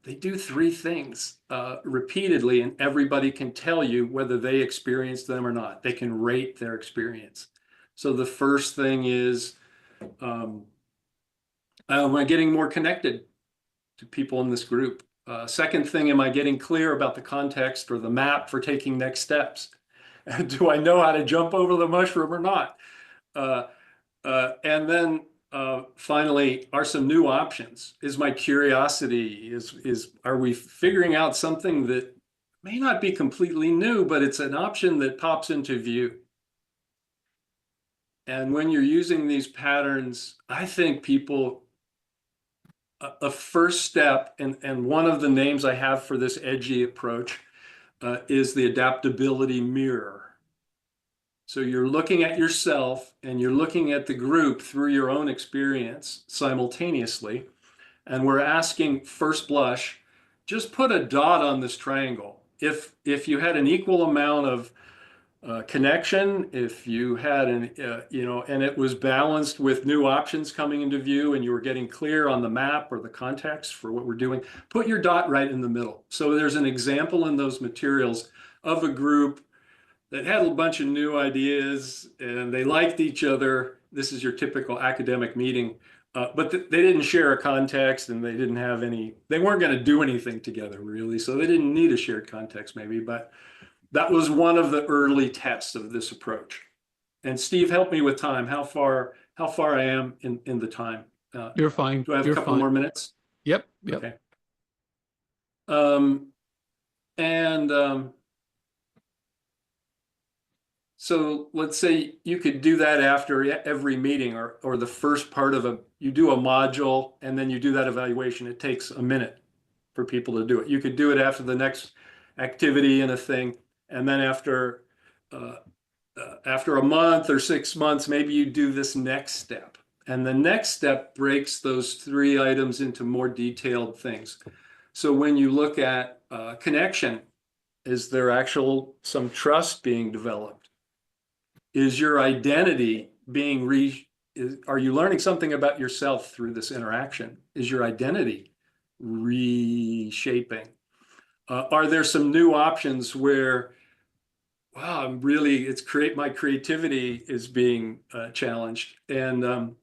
They do three things repeatedly, and everybody can tell you whether they experienced them or not. They can rate their experience. So the first thing is, am I getting more connected to people in this group? Second thing, am I getting clear about the context or the map for taking next steps? Do I know how to jump over the mushroom or not? And then finally, are some new options? Is my curiosity, are we figuring out something that may not be completely new, but it's an option that pops into view? And when you're using these patterns, I think people, a first step, and one of the names I have for this edgy approach is the adaptability mirror. So you're looking at yourself and you're looking at the group through your own experience simultaneously. And we're asking, first blush, just put a dot on this triangle. If you had an equal amount of connection, if you had and it was balanced with new options coming into view, and you were getting clear on the map or the context for what we're doing, put your dot right in the middle. So there's an example in those materials of a group that had a bunch of new ideas and they liked each other. This is your typical academic meeting, but they didn't share a context, and they weren't going to do anything together really. So they didn't need a shared context maybe, but that was one of the early tests of this approach. And Steve, help me with time. How far I am in the time? You're fine. Do I have a couple more minutes? Yep. Okay. So let's say you could do that after every meeting, or the first part of you do a module and then you do that evaluation. It takes a minute for people to do it. You could do it after the next activity in a thing. And then after a month or 6 months, maybe you do this next step. And the next step breaks those three items into more detailed things. So when you look at connection, is there some trust being developed? Is your identity are you learning something about yourself through this interaction? Is your identity reshaping? Are there some new options where, wow, my creativity is being challenged, and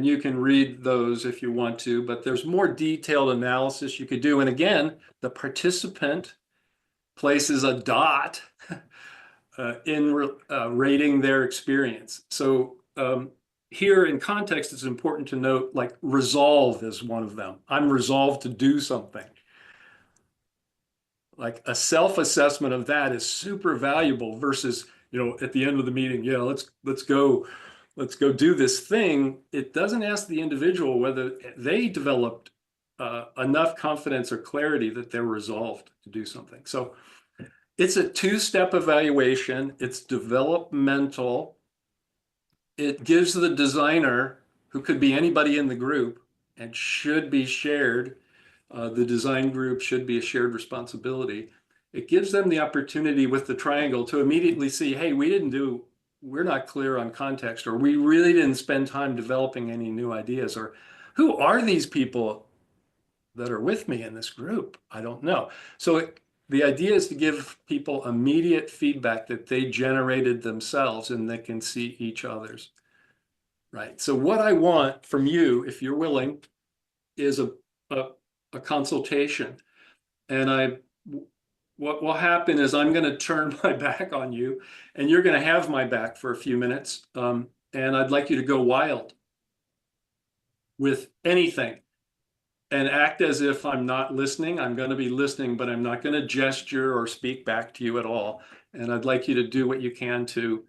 you can read those if you want to, but there's more detailed analysis you could do. And again, the participant places a dot in rating their experience. So here in context, it's important to note, like, resolve is one of them. I'm resolved to do something. Like, a self-assessment of that is super valuable versus, at the end of the meeting, yeah, let's go do this thing. It doesn't ask the individual whether they developed enough confidence or clarity that they're resolved to do something. So it's a two-step evaluation. It's developmental. It gives the designer, who could be anybody in the group and should be shared, the design group should be a shared responsibility. It gives them the opportunity with the triangle to immediately see, hey, we're not clear on context, or we really didn't spend time developing any new ideas, or who are these people that are with me in this group? I don't know. So the idea is to give people immediate feedback that they generated themselves and they can see each other's. Right. So what I want from you, if you're willing, is a consultation. And what will happen is I'm going to turn my back on you, and you're going to have my back for a few minutes. And I'd like you to go wild with anything and act as if I'm not listening. I'm going to be listening, but I'm not going to gesture or speak back to you at all. And I'd like you to do what you can to,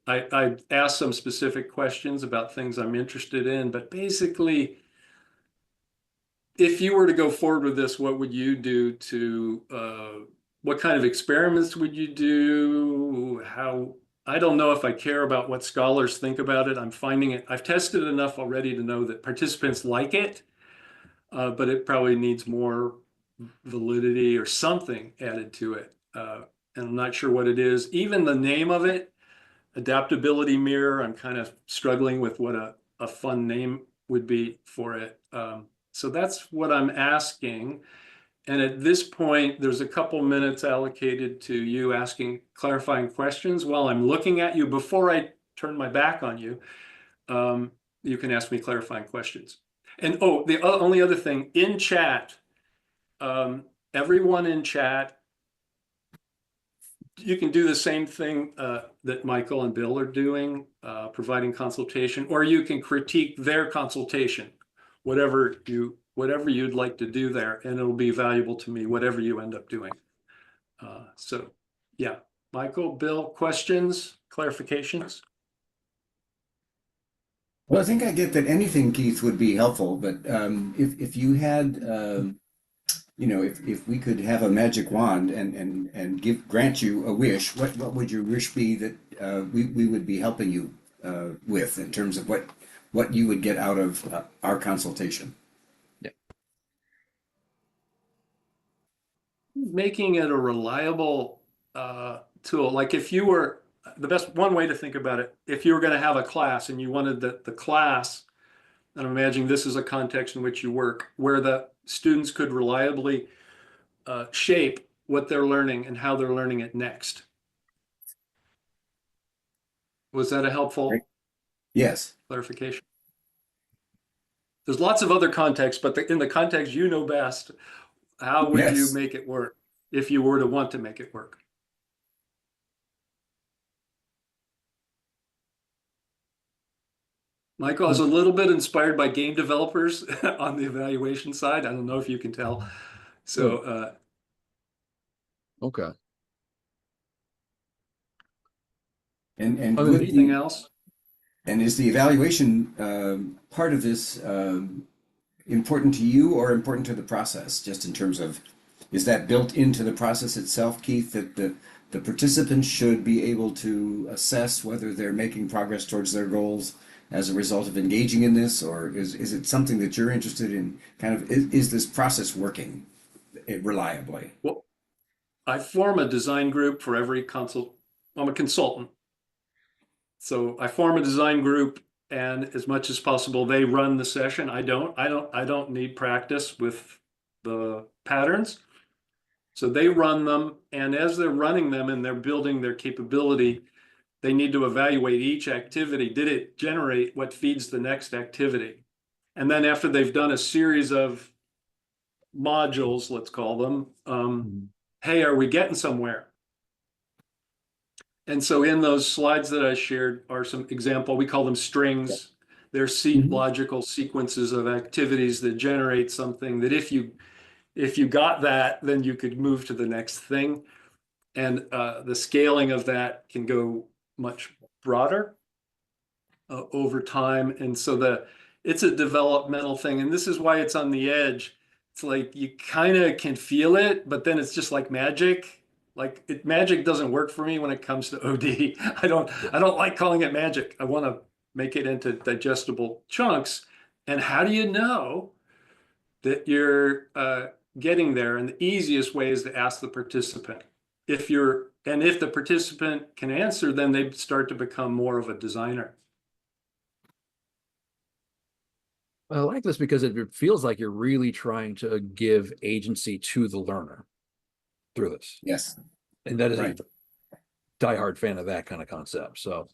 I asked some specific questions about things I'm interested in, but basically, if you were to go forward with this, what would you do to, what kind of experiments would you do? I don't know if I care about what scholars think about it. I'm finding it, I've tested enough already to know that participants like it, but it probably needs more validity or something added to it. And I'm not sure what it is. Even the name of it, Adaptability Mirror, I'm kind of struggling with what a fun name would be for it. So that's what I'm asking. And at this point, there's a couple minutes allocated to you asking clarifying questions while I'm looking at you. Before I turn my back on you, you can ask me clarifying questions. And the only other thing, in chat, everyone in chat, you can do the same thing that Michael and Bill are doing, providing consultation, or you can critique their consultation, whatever you'd like to do there, and it'll be valuable to me, whatever you end up doing. So yeah, Michael, Bill, questions, clarifications? Well, I think I get that anything, Keith, would be helpful, but if you had, if we could have a magic wand and grant you a wish, what would your wish be that we would be helping you with in terms of what you would get out of our consultation? Yeah. Making it a reliable tool. Like, if you were, one way to think about it, if you were going to have a class and you wanted the class, and I'm imagining this is a context in which you work, where the students could reliably shape what they're learning and how they're learning it next. Was that a helpful Yes. clarification? There's lots of other contexts, but in the context you know best, how would you make it work if you were to want to make it work? Michael, I was a little bit inspired by game developers on the evaluation side. I don't know if you can tell. So, Okay. And anything else? And is the evaluation part of this important to you or important to the process? Just in terms of, is that built into the process itself, Keith, that the participants should be able to assess whether they're making progress towards their goals as a result of engaging in this, or is it something that you're interested in? Kind of, is this process working reliably? Well, I form a design group for every I'm a consultant. So I form a design group, and as much as possible, they run the session. I don't need practice with the patterns. So they run them, and as they're running them and they're building their capability, they need to evaluate each activity. Did it generate what feeds the next activity? And then after they've done a series of modules, let's call them, hey, are we getting somewhere? And so in those slides that I shared are some example, we call them strings. They're logical sequences of activities that generate something that if you got that, then you could move to the next thing. And the scaling of that can go much broader over time. And so it's a developmental thing. And this is why it's on the edge. It's like you kind of can feel it, but then it's just like magic. Like magic doesn't work for me when it comes to OD. I don't like calling it magic. I want to make it into digestible chunks. And how do you know that you're getting there? And the easiest way is to ask the participant. If the participant can answer, then they start to become more of a designer. I like this because it feels like you're really trying to give agency to the learner through this. Yes. And that is Right. a diehard fan of that kind of concept. So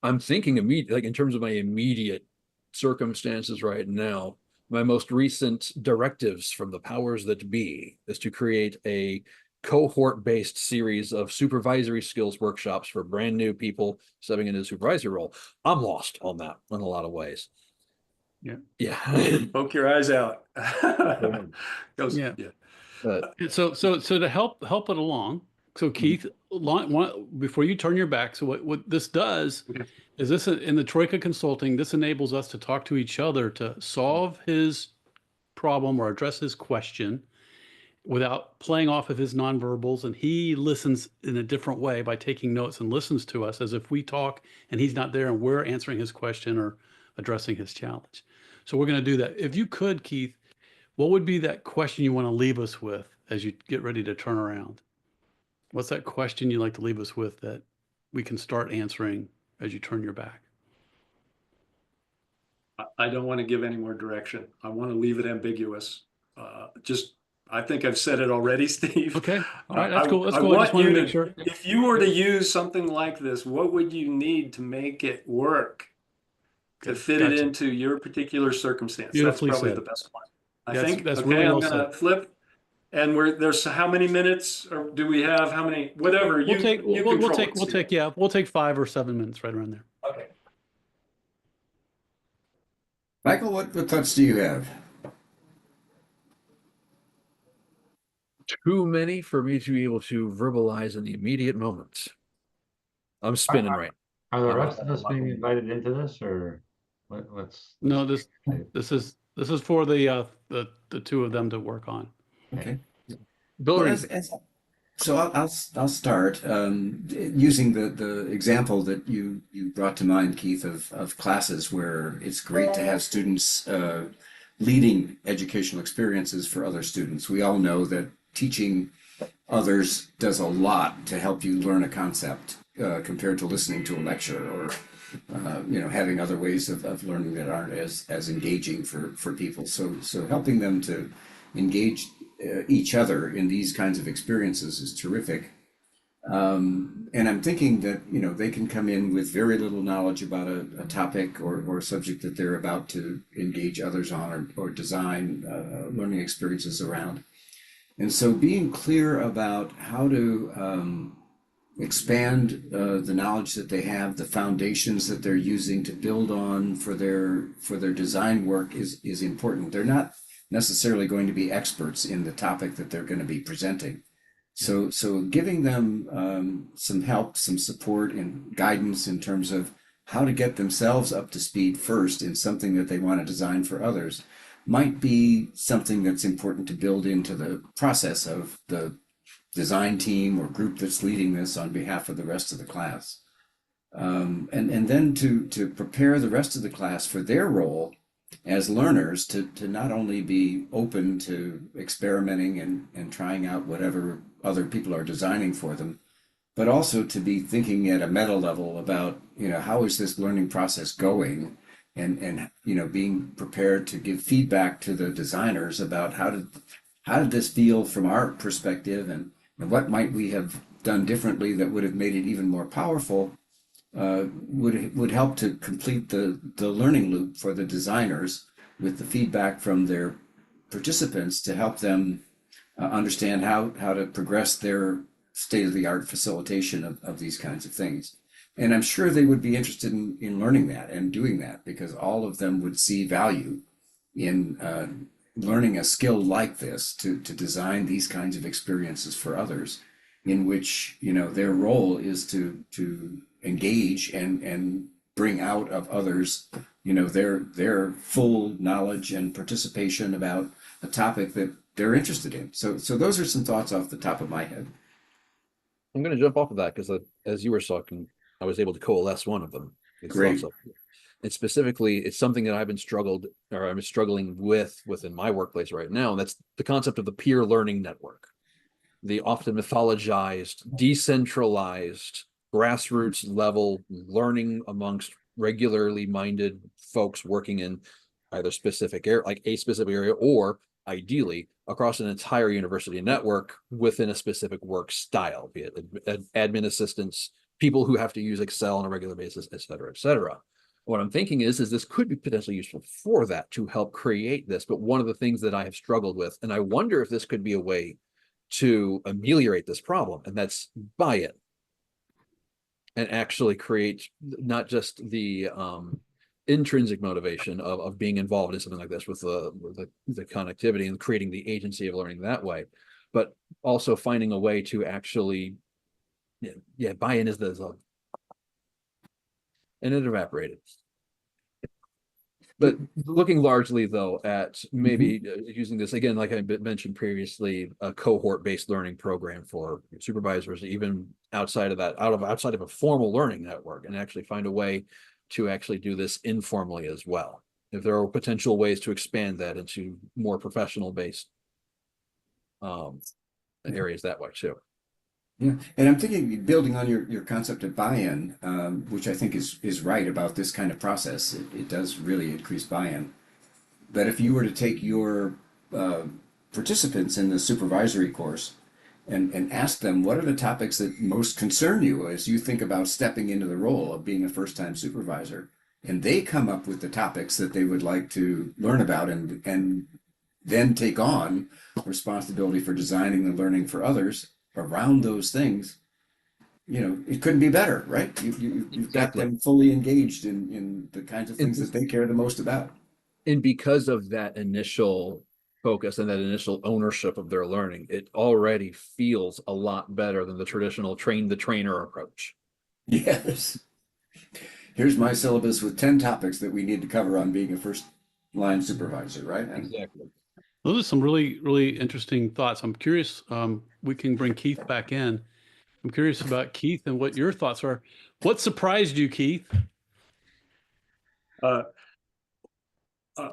I'm thinking like in terms of my immediate circumstances right now, my most recent directives from the powers that be is to create a cohort-based series of supervisory skills workshops for brand new people stepping into the supervisory role. I'm lost on that in a lot of ways. Yeah. Poke your eyes out. Yeah. But So to help it along. So Keith, before you turn your back, so what this does is this in the Troika Consulting, this enables us to talk to each other to solve his problem or address his question without playing off of his nonverbals, and he listens in a different way by taking notes and listens to us as if we talk and he's not there and we're answering his question or addressing his challenge. So we're going to do that. If you could, Keith, what would be that question you want to leave us with as you get ready to turn around? What's that question you'd like to leave us with that we can start answering as you turn your back? I don't want to give any more direction. I want to leave it ambiguous. I think I've said it already, Steve. Okay. All right. That's cool. That's cool. I want just wanted you to make sure. If you were to use something like this, what would you need to make it work to fit it into your particular circumstance? Beautifully That's probably said. the best one. That's Okay, really well I'm gonna said. flip. And there's how many minutes, or do we have how many? Whatever We'll take We'll take 5 or 7 minutes right around there. Okay. Michael, what thoughts do you have? too many for me to be able to verbalize in the immediate moment. I'm spinning right. Are the rest of us being invited into this, or what's? No, this is for the two of them to work on. Okay. Bill, Well, so I'll start using the example that you brought to mind, Keith, of classes where it's great to have students leading educational experiences for other students. We all know that teaching others does a lot to help you learn a concept compared to listening to a lecture or having other ways of learning that aren't as engaging for people. So helping them to engage each other in these kinds of experiences is terrific. And I'm thinking that they can come in with very little knowledge about a topic or a subject that they're about to engage others on or design learning experiences around. And so being clear about how to expand the knowledge that they have, the foundations that they're using to build on for their design work is important. They're not necessarily going to be experts in the topic that they're going to be presenting. So giving them some help, some support and guidance in terms of how to get themselves up to speed first in something that they want to design for others might be something that's important to build into the process of the design team or group that's leading this on behalf of the rest of the class. And then to prepare the rest of the class for their role as learners to not only be open to experimenting and trying out whatever other people are designing for them, but also to be thinking at a meta level about, how is this learning process going, and being prepared to give feedback to the designers about how did this feel from our perspective, and what might we have done differently that would have made it even more powerful, would help to complete the learning loop for the designers with the feedback from their participants to help them understand how to progress their state-of-the-art facilitation of these kinds of things. And I'm sure they would be interested in learning that and doing that, because all of them would see value in learning a skill like this to design these kinds of experiences for others, in which their role is to engage and bring out of others their full knowledge and participation about a topic that they're interested in. So those are some thoughts off the top of my head. I'm going to jump off of that because as you were talking, I was able to coalesce one of them. Great. And specifically, it's something that I'm struggling with within my workplace right now. And that's the concept of the peer learning network, the often mythologized, decentralized, grassroots level learning amongst regularly minded folks working in either specific area, like a specific area, or ideally across an entire university network within a specific work style, be it admin assistants, people who have to use Excel on a regular basis, et cetera, et cetera. What I'm thinking is this could be potentially useful for that, to help create this. But one of the things that I have struggled with, and I wonder if this could be a way to ameliorate this problem, and that's buy-in, and actually create not just the intrinsic motivation of being involved in something like this with the connectivity and creating the agency of learning that way, but also finding a way to actually, buy-in is and it evaporated. But looking largely though at maybe using this again, like I mentioned previously, a cohort-based learning program for supervisors, even outside of that, outside of a formal learning network, and actually find a way to actually do this informally as well. If there are potential ways to expand that into more professional-based areas that way too. Yeah, and I'm thinking, building on your concept of buy-in, which I think is right about this kind of process. It does really increase buy-in. But if you were to take your participants in the supervisory course and ask them, what are the topics that most concern you as you think about stepping into the role of being a first-time supervisor, and they come up with the topics that they would like to learn about, and then take on responsibility for designing the learning for others around those things, it couldn't be better, right? You've got them fully engaged in the kinds of things that they care the most about. And because of that initial focus and that initial ownership of their learning, it already feels a lot better than the traditional train the trainer approach. Yes. Here's my syllabus with 10 topics that we need to cover on being a first line supervisor, right? Exactly. Those are some really, really interesting thoughts. I'm curious, we can bring Keith back in. I'm curious about Keith and what your thoughts are. What surprised you, Keith?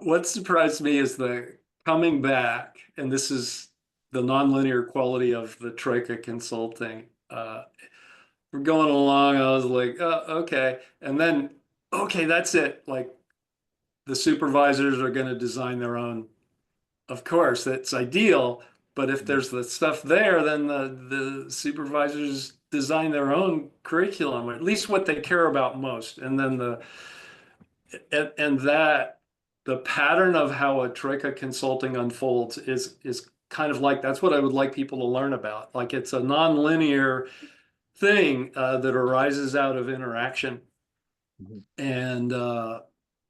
What surprised me is the coming back, and this is the nonlinear quality of the Troika consulting. We're going along, I was like, okay. And then, okay, that's it. Like, the supervisors are going to design their own. Of course, that's ideal. But if there's the stuff there, then the supervisors design their own curriculum, or at least what they care about most. And then that the pattern of how a Troika consulting unfolds is kind of like, that's what I would like people to learn about. Like, it's a nonlinear thing that arises out of interaction, and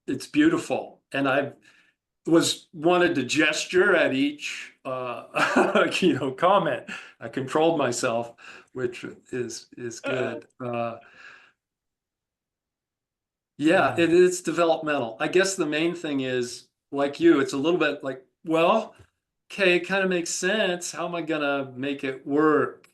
it's beautiful. And I wanted to gesture at each comment. I controlled myself, which is good. Yeah, it's developmental. I guess the main thing is, like you, it's a little bit like, well, okay, it kind of makes sense. How am I gonna make it work?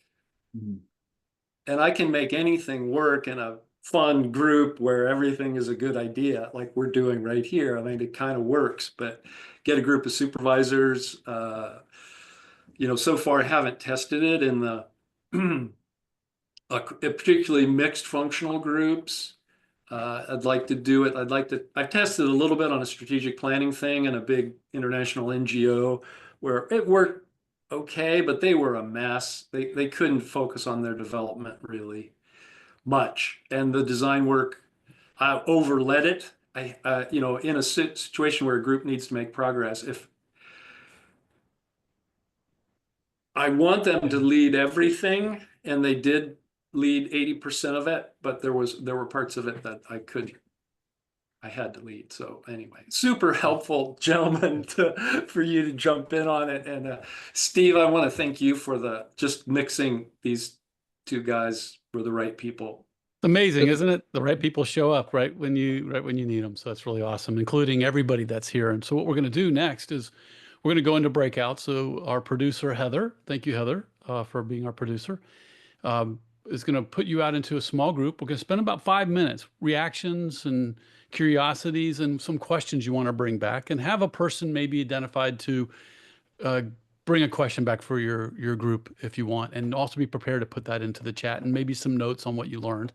And I can make anything work in a fun group where everything is a good idea, like we're doing right here. I mean, it kind of works, but get a group of supervisors, so far I haven't tested it in the particularly mixed functional groups. I'd like to do it. I've tested a little bit on a strategic planning thing and a big international NGO where it worked okay, but they were a mess. They couldn't focus on their development really much. And the design work, I overled it. In a situation where a group needs to make progress, if I want them to lead everything, and they did lead 80% of it, but there were parts of it that I had to lead. So anyway, super helpful, gentlemen, for you to jump in on it. And Steve, I want to thank you for just mixing these two guys were the right people. Amazing, isn't it? The right people show up right when you need them. So that's really awesome, including everybody that's here. And so what we're going to do next is we're going to go into breakout. So our producer, Heather, thank you, Heather, for being our producer, is going to put you out into a small group. We're going to spend about 5 minutes, reactions and curiosities and some questions you want to bring back, and have a person maybe identified to bring a question back for your group if you want, and also be prepared to put that into the chat and maybe some notes on what you learned.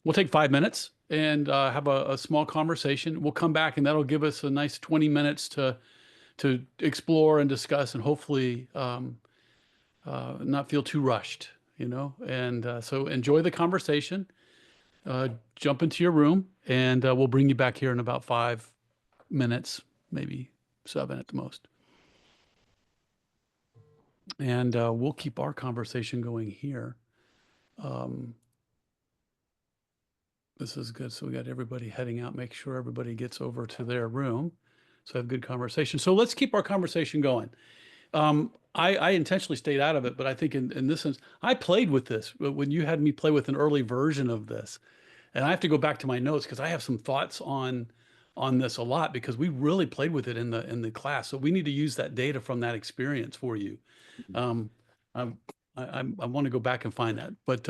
We'll take 5 minutes and have a small conversation. We'll come back and that'll give us a nice 20 minutes to explore and discuss, and hopefully not feel too rushed, and so enjoy the conversation, jump into your room, and we'll bring you back here in about 5 minutes, maybe 7 at the most. And we'll keep our conversation going here. This is good. So we got everybody heading out, make sure everybody gets over to their room. So have good conversation. So let's keep our conversation going. I intentionally stayed out of it, but I think in this sense, I played with this when you had me play with an early version of this. And I have to go back to my notes because I have some thoughts on this a lot, because we really played with it in the class. So we need to use that data from that experience for you. I want to go back and find that, but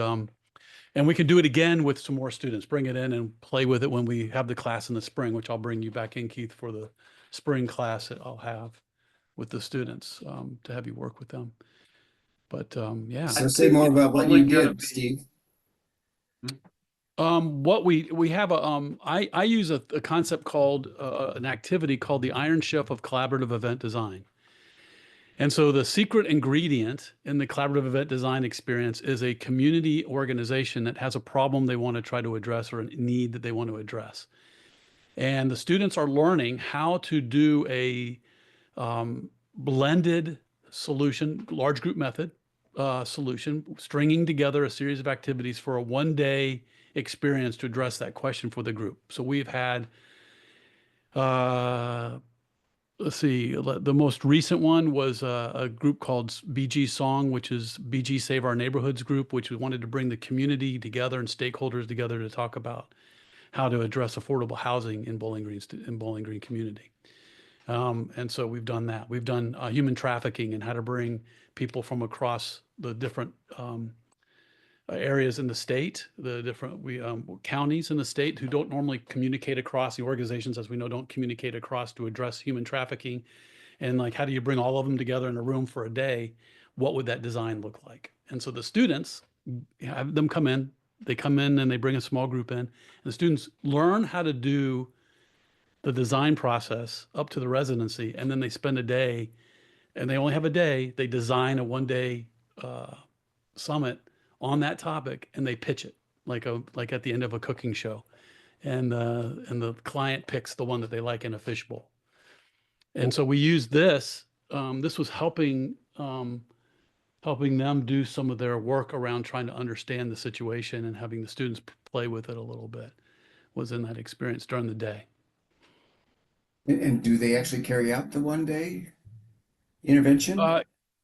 and we can do it again with some more students. Bring it in and play with it when we have the class in the spring, which I'll bring you back in, Keith, for the spring class that I'll have with the students, to have you work with them. But yeah. So say more about what you did, Steve. What we have I use a concept called an activity called the Iron Chef of Collaborative Event Design. And so the secret ingredient in the collaborative event design experience is a community organization that has a problem they want to try to address, or a need that they want to address. And the students are learning how to do a blended solution, large group method solution, stringing together a series of activities for a 1-day experience to address that question for the group. So we've had let's see, the most recent one was a group called BG Song, which is BG Save Our Neighborhoods group, which we wanted to bring the community together and stakeholders together to talk about how to address affordable housing in Bowling Green community. And so we've done that. We've done human trafficking and how to bring people from across the different areas in the state, the different counties in the state who don't normally communicate across, the organizations, as we know, don't communicate across to address human trafficking. And like, how do you bring all of them together in a room for a day? What would that design look like? And so the students have them come in, they come in and they bring a small group in, and the students learn how to do the design process up to the residency. And then they spend a day, and they only have a day, they design a 1-day summit on that topic, and they pitch it like at the end of a cooking show, and the client picks the one that they like in a fishbowl. And so we use this. This was helping them do some of their work around trying to understand the situation, and having the students play with it a little bit was in that experience during the day. And do they actually carry out the 1-day intervention?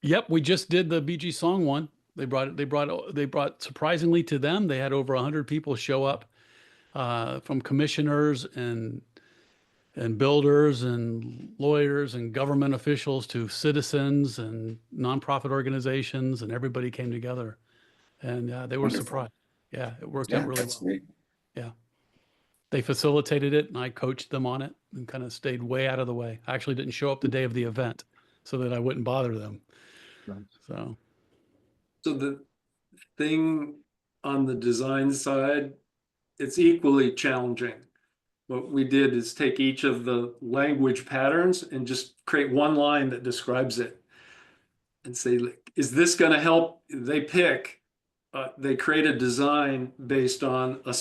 Yep, we just did the BG Song one. They brought surprisingly to them, they had over 100 people show up, from commissioners and builders and lawyers and government officials to citizens and nonprofit organizations, and everybody came together, and they were Wonderful. Surprised. Yeah, it worked Yeah, out really that's well. great. Yeah. They facilitated it, and I coached them on it and kind of stayed way out of the way. I actually didn't show up the day of the event so that I wouldn't bother them. Right. So So the thing on the design side, it's equally challenging. What we did is take each of the language patterns and just create one line that describes it and say, is this going to help? They pick, they create a design based on a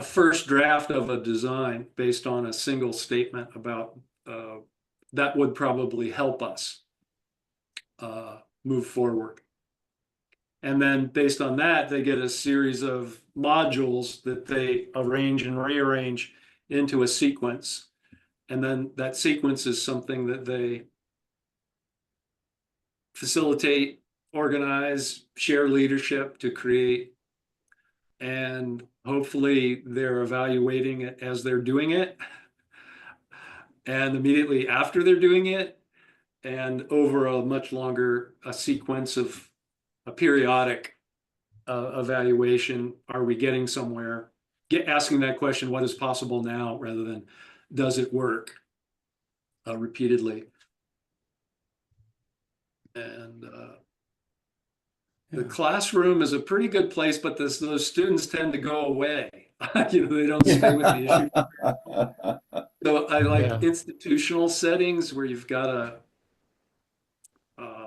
first draft of a design based on a single statement about that would probably help us move forward. And then based on that, they get a series of modules that they arrange and rearrange into a sequence. And then that sequence is something that they facilitate, organize, share leadership to create. And hopefully they're evaluating it as they're doing it, and immediately after they're doing it, and over a much longer sequence of a periodic evaluation. Are we getting somewhere? Asking that question, what is possible now, rather than does it work, repeatedly. And the classroom is a pretty good place, but those students tend to go away. They don't stay with the issue. So I like institutional settings where you've got a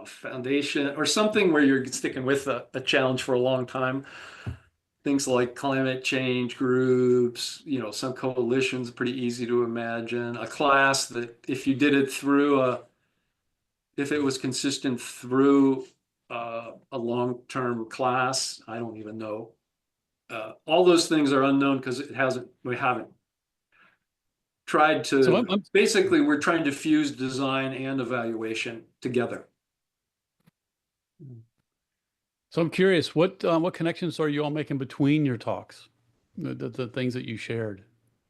foundation or something where you're sticking with a challenge for a long time. Things like climate change groups, some coalitions, pretty easy to imagine. A class that if you did it through if it was consistent through a long-term class, I don't even know. All those things are unknown because we haven't tried to. So basically, we're trying to fuse design and evaluation together. So I'm curious, what connections are you all making between your talks, the things that you shared?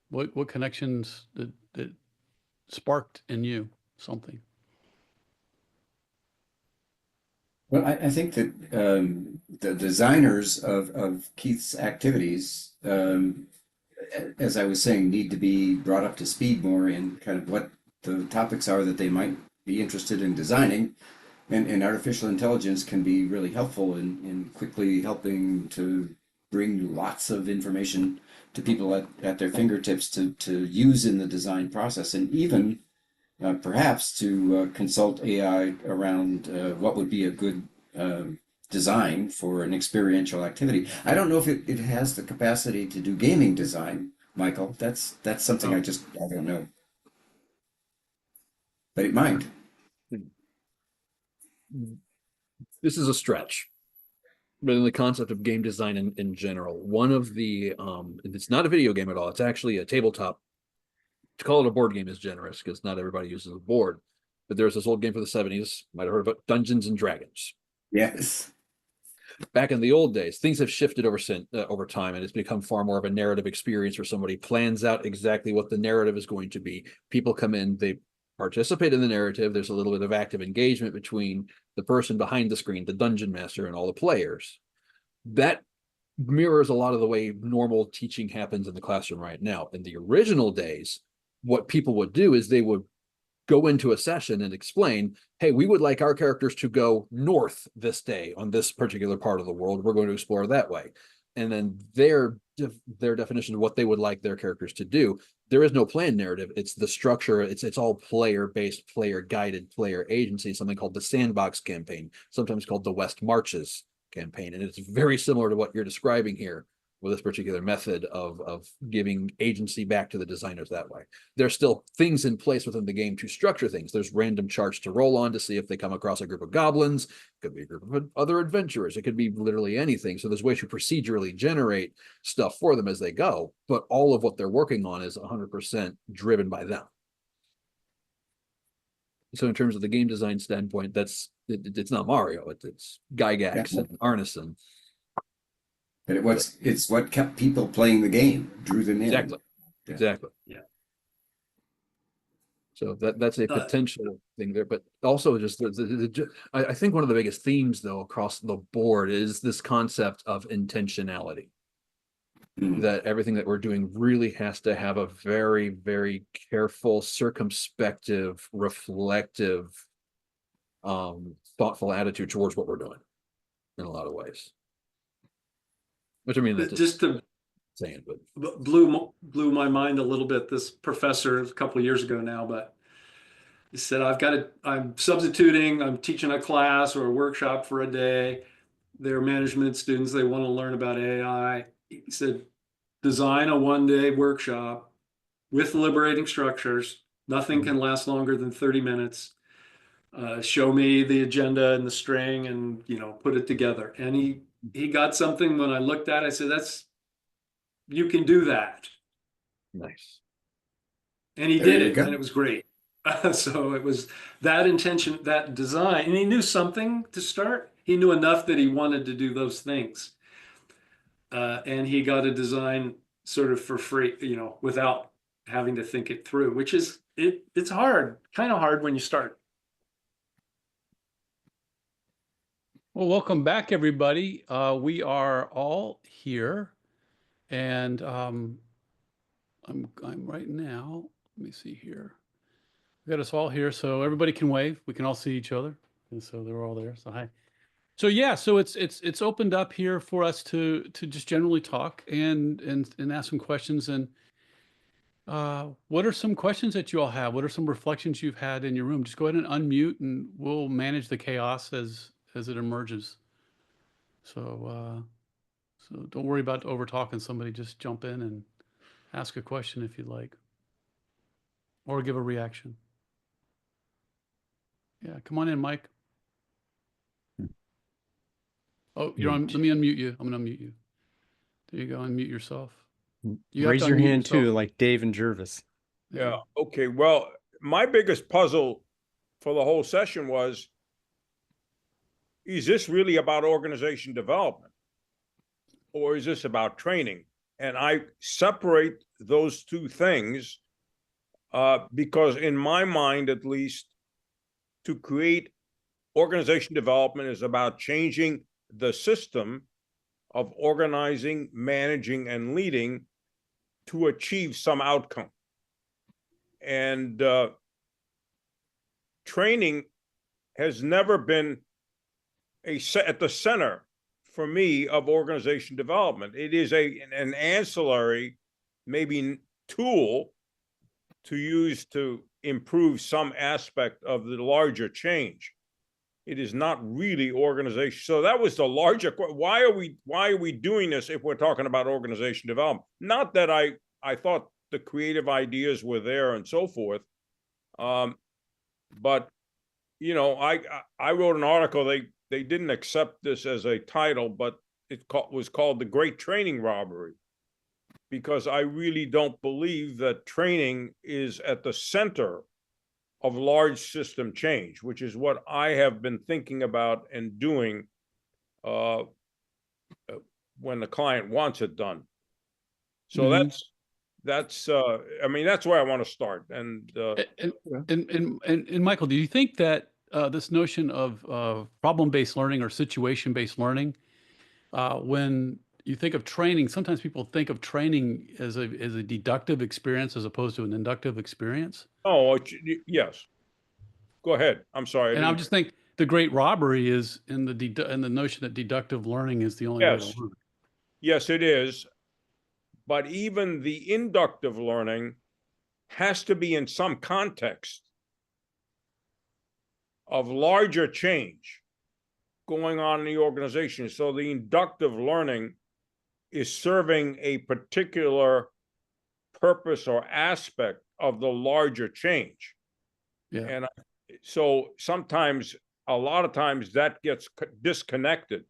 What connections that sparked in you something? Well, I think that the designers of Keith's activities, as I was saying, need to be brought up to speed more in kind of what the topics are that they might be interested in designing. And artificial intelligence can be really helpful in quickly helping to bring lots of information to people at their fingertips to use in the design process, and even perhaps to consult AI around what would be a good design for an experiential activity. I don't know if it has the capacity to do gaming design, Michael. That's something I don't know. But it might. This is a stretch, but in the concept of game design in general, one of the it's not a video game at all. It's actually a tabletop. To call it a board game is generous because not everybody uses a board. But there's this old game from the 70s. Might have heard about Dungeons and Dragons. Yes. Back in the old days, things have shifted over time, and it's become far more of a narrative experience where somebody plans out exactly what the narrative is going to be. People come in, they participate in the narrative. There's a little bit of active engagement between the person behind the screen, the dungeon master, and all the players. That mirrors a lot of the way normal teaching happens in the classroom right now. In the original days, what people would do is they would go into a session and explain, hey, we would like our characters to go north this day on this particular part of the world. We're going to explore that way. And then their definition of what they would like their characters to do. There is no planned narrative. It's the structure. It's all player-based, player-guided, player agency, something called the Sandbox campaign, sometimes called the West Marches campaign. And it's very similar to what you're describing here with this particular method of giving agency back to the designers that way. There's still things in place within the game to structure things. There's random charts to roll on to see if they come across a group of goblins. It could be a group of other adventurers. It could be literally anything. So there's ways to procedurally generate stuff for them as they go, but all of what they're working on is 100% driven by them. So in terms of the game design standpoint, it's not Mario. It's Gygax and Arneson. But it's what kept people playing the game, drew them in. Exactly. Yeah. So that's a potential thing there, but also just I think one of the biggest themes though across the board is this concept of intentionality. That everything that we're doing really has to have a very, very careful, circumspective, reflective, thoughtful attitude towards what we're doing in a lot of ways. Which I mean, that's Just to saying, but blew my mind a little bit. This professor a couple of years ago now, but he said, I'm substituting, I'm teaching a class or a workshop for a day. They're management students, they want to learn about AI. He said, design a one-day workshop with liberating structures. Nothing can last longer than 30 minutes. Show me the agenda and the string and, put it together. And he got something when I looked at it, I said, you can do that. nice. And he There did you it, go. and it was great. So it was that intention, that design, and he knew something to start. He knew enough that he wanted to do those things. And he got a design sort of for free, without having to think it through, which is, it's hard, kind of hard when you start. Well, welcome back, everybody. We are all here, and I'm right now. Let me see here. We got us all here, so everybody can wave. We can all see each other, and so they're all there. So hi. So yeah, so it's opened up here for us to just generally talk and ask some questions. And what are some questions that you all have? What are some reflections you've had in your room? Just go ahead and unmute, and we'll manage the chaos as it emerges. So so don't worry about over talking somebody. Just jump in and ask a question if you'd like, or give a reaction. Yeah, come on in, Mike. Oh, you're on. Let me unmute you. I'm gonna unmute you. There you go. Unmute yourself. You have Raise to your unmute hand yourself. too, like Dave and Jervis. Yeah, okay. Well, my biggest puzzle for the whole session was, is this really about organization development? Or is this about training? And I separate those two things because in my mind, at least, to create organization development is about changing the system of organizing, managing, and leading to achieve some outcome. And training has never been at the center for me of organization development. It is an ancillary, maybe tool to use to improve some aspect of the larger change. It is not really organization. So that was the larger question. Why are we doing this if we're talking about organization development? Not that I thought the creative ideas were there and so forth. But I wrote an article. They didn't accept this as a title, but it was called The Great Training Robbery, because I really don't believe that training is at the center of large system change, which is what I have been thinking about and doing when the client wants it done. So that's I mean, that's where I want to start. And Michael, do you think that this notion of problem-based learning or situation-based learning, when you think of training, sometimes people think of training as a deductive experience as opposed to an inductive experience? oh yes, go ahead. I'm sorry. And I just think the great robbery is in the notion that deductive learning is the only way to Yes. learn. Yes, it is. But even the inductive learning has to be in some context of larger change going on in the organization. So the inductive learning is serving a particular purpose or aspect of the larger change. Yeah. And so sometimes, a lot of times, that gets disconnected.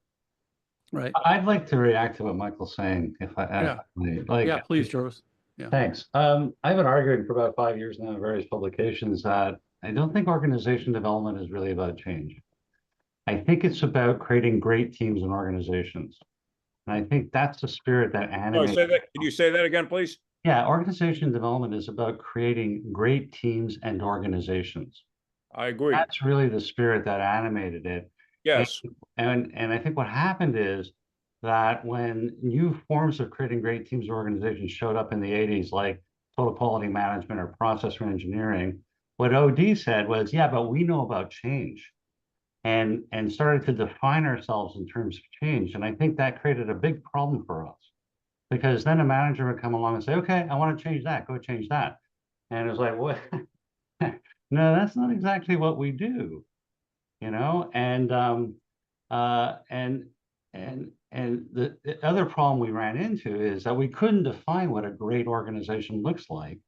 Right. I'd like to react to what Michael's saying, if I may. Yeah, please, Jarvis. Yeah. Thanks. I've been arguing for about 5 years now in various publications that I don't think organization development is really about change. I think it's about creating great teams and organizations. And I think that's the spirit that animates. Can you say that again, please? Yeah, organization development is about creating great teams and organizations. I agree. That's really the spirit that animated it. Yes. And I think what happened is that when new forms of creating great teams or organizations showed up in the 80s, like total quality management or process engineering, what OD said was, yeah, but we know about change. and started to define ourselves in terms of change. And I think that created a big problem for us, because then a manager would come along and say, okay, I want to change that, go change that. And it was like, what? No, that's not exactly what we do, you know? And the other problem we ran into is that we couldn't define what a great organization looks like.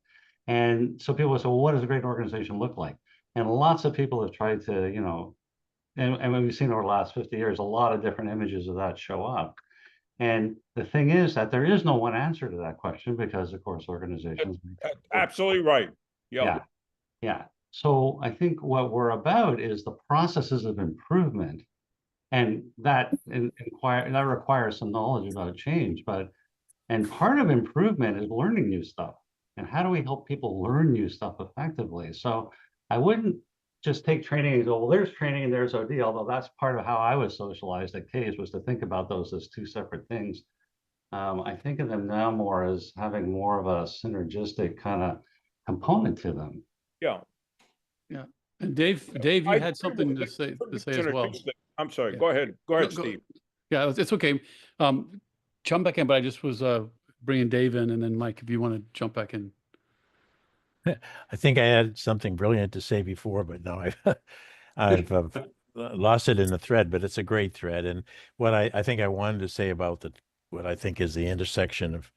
And so people would say, well, what does a great organization look like? And lots of people have tried to, you know, and we've seen over the last 50 years, a lot of different images of that show up. And the thing is that there is no one answer to that question, because of course organizations. Absolutely right. Yeah. Yeah. So I think what we're about is the processes of improvement, and that requires some knowledge about change. And part of improvement is learning new stuff. And how do we help people learn new stuff effectively? So I wouldn't just take training and go, well, there's training and there's OD, although that's part of how I was socialized at Case, was to think about those as two separate things. I think of them now more as having more of a synergistic kind of component to them. Yeah. Yeah. And Dave, you had something to say as well. I'm sorry. Yeah. Go ahead. Go ahead, Steve. Yeah, it's okay. Jump back in, but I just was bringing Dave in, and then Mike, if you want to jump back in. I think I had something brilliant to say before, but no, I've lost it in the thread, but it's a great thread. And what I think I wanted to say about what I think is the intersection of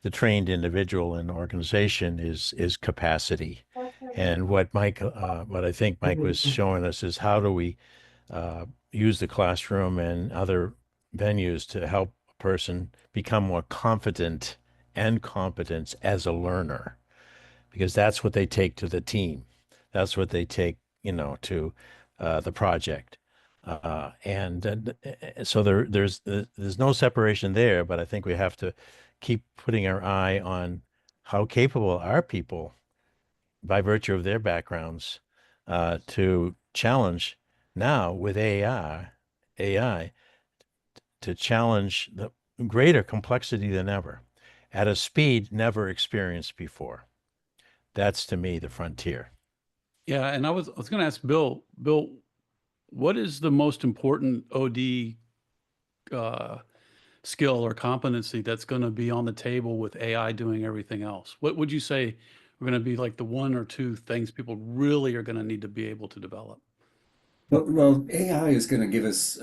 the trained individual and organization is capacity. And what I think Mike was showing us is, how do we use the classroom and other venues to help a person become more confident and competent as a learner, because that's what they take to the team. That's what they take, to the project. So there's no separation there, but I think we have to keep putting our eye on how capable are people, by virtue of their backgrounds, to challenge now with AI to challenge the greater complexity than ever, at a speed never experienced before. That's, to me, the frontier. Yeah, and I was going to ask Bill, what is the most important OD skill or competency that's going to be on the table with AI doing everything else? What would you say are going to be like the one or two things people really are going to need to be able to develop? Well, AI is going to give us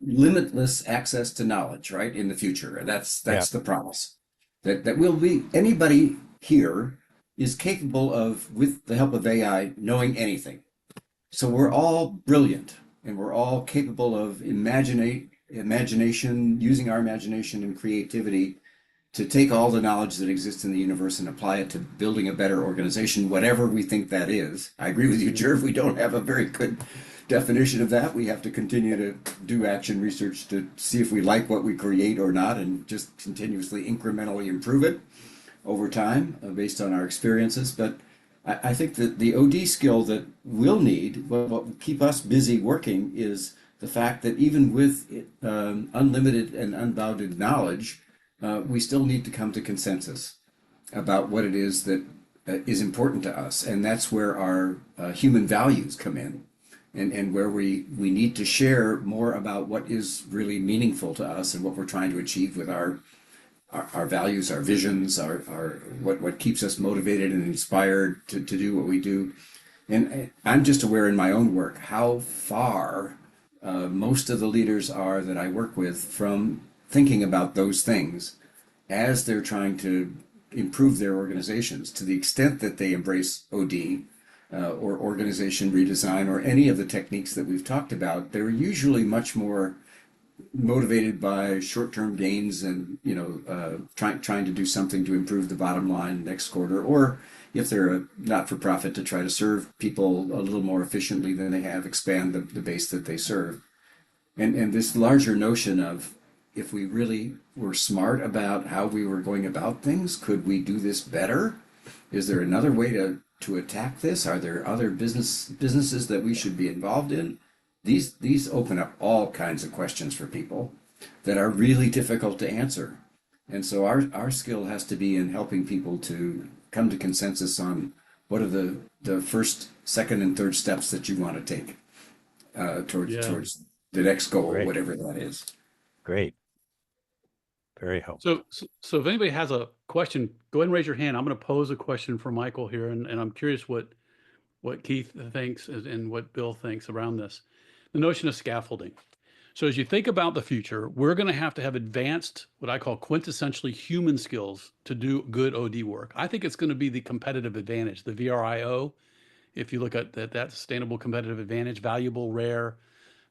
limitless access to knowledge, right, in the future. That's the promise. That will be, anybody here is capable of, with the help of AI, knowing anything. So we're all brilliant, and we're all capable of imagination, using our imagination and creativity to take all the knowledge that exists in the universe and apply it to building a better organization, whatever we think that is. I agree with you, Jerv. We don't have a very good definition of that. We have to continue to do action research to see if we like what we create or not, and just continuously incrementally improve it over time based on our experiences. But I think that the OD skill that we'll need, what will keep us busy working, is the fact that even with unlimited and unbounded knowledge, we still need to come to consensus about what it is that is important to us. And that's where our human values come in, and where we need to share more about what is really meaningful to us and what we're trying to achieve with our values, our visions, our what keeps us motivated and inspired to do what we do. And I'm just aware in my own work how far most of the leaders are that I work with from thinking about those things as they're trying to improve their organizations, to the extent that they embrace OD or organization redesign or any of the techniques that we've talked about. They're usually much more motivated by short-term gains and trying to do something to improve the bottom line next quarter, or if they're a not-for-profit, to try to serve people a little more efficiently than they have, expand the base that they serve. And this larger notion of, if we really were smart about how we were going about things, could we do this better? Is there another way to attack this? Are there other businesses that we should be involved in? These open up all kinds of questions for people that are really difficult to answer. And so our skill has to be in helping people to come to consensus on what are the first, second, and third steps that you want to take. Yeah. towards the next goal, Great. whatever that is. Great. Very helpful. So if anybody has a question, go ahead and raise your hand. I'm going to pose a question for Michael here, and I'm curious what Keith thinks and what Bill thinks around this. The notion of scaffolding. So as you think about the future, we're going to have advanced, what I call quintessentially human skills to do good OD work. I think it's going to be the competitive advantage, the VRIO. If you look at that sustainable competitive advantage, valuable, rare,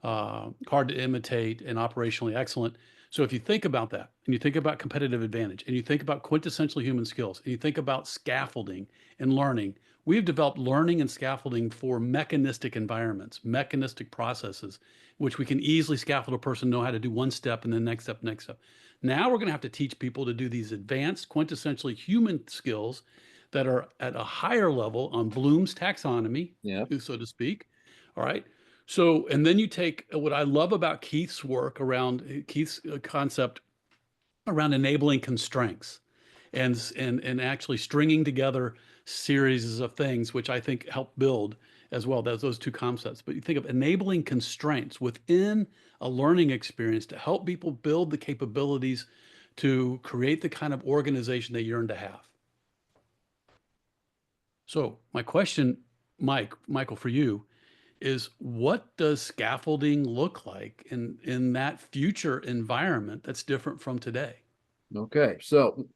hard to imitate, and operationally excellent. So if you think about that, and you think about competitive advantage, and you think about quintessential human skills, and you think about scaffolding and learning, we've developed learning and scaffolding for mechanistic environments, mechanistic processes, which we can easily scaffold a person, know how to do one step and then next step, next step. Now we're going to have to teach people to do these advanced, quintessentially human skills that are at a higher level on Bloom's taxonomy, Yeah. so to speak. All right. So, and then you take what I love about Keith's work around Keith's concept around enabling constraints and actually stringing together series of things, which I think help build as well. Those two concepts. But you think of enabling constraints within a learning experience to help people build the capabilities to create the kind of organization they yearn to have. So my question, Michael, for you is, what does scaffolding look like in that future environment that's different from today? Okay. So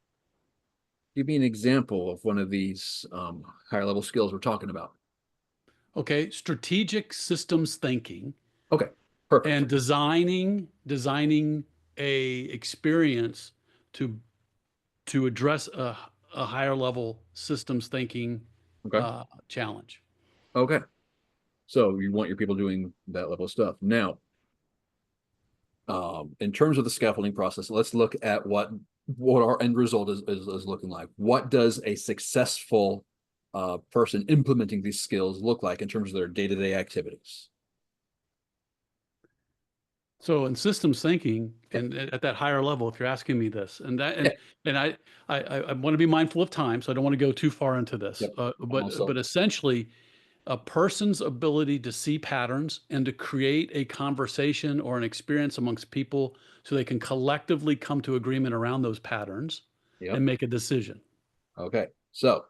give me an example of one of these higher level skills we're talking about. Okay, strategic systems thinking Okay. Perfect. and designing a experience to address a higher level systems thinking Okay. challenge. Okay. So you want your people doing that level of stuff. Now, in terms of the scaffolding process, let's look at what our end result is looking like. What does a successful person implementing these skills look like in terms of their day-to-day activities? So in systems thinking, and at that higher level, if you're asking me this, and I want to be mindful of time, so I don't want to go too far into this. Yep. But essentially, a person's ability to see patterns and to create a conversation or an experience amongst people so they can collectively come to agreement around those patterns Yep. and make a decision. Okay. So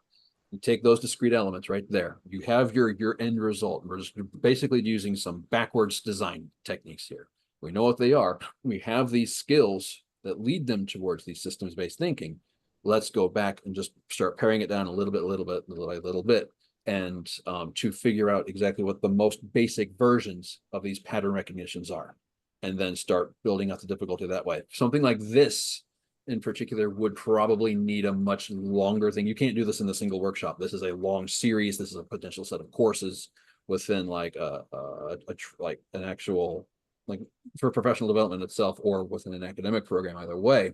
you take those discrete elements right there. You have your end result. We're just basically using some backwards design techniques here. We know what they are. We have these skills that lead them towards these systems-based thinking. Let's go back and just start paring it down a little bit, and to figure out exactly what the most basic versions of these pattern recognitions are, and then start building out the difficulty that way. Something like this in particular would probably need a much longer thing. You can't do this in a single workshop. This is a long series. This is a potential set of courses within like like an actual, like for professional development itself or within an academic program, either way.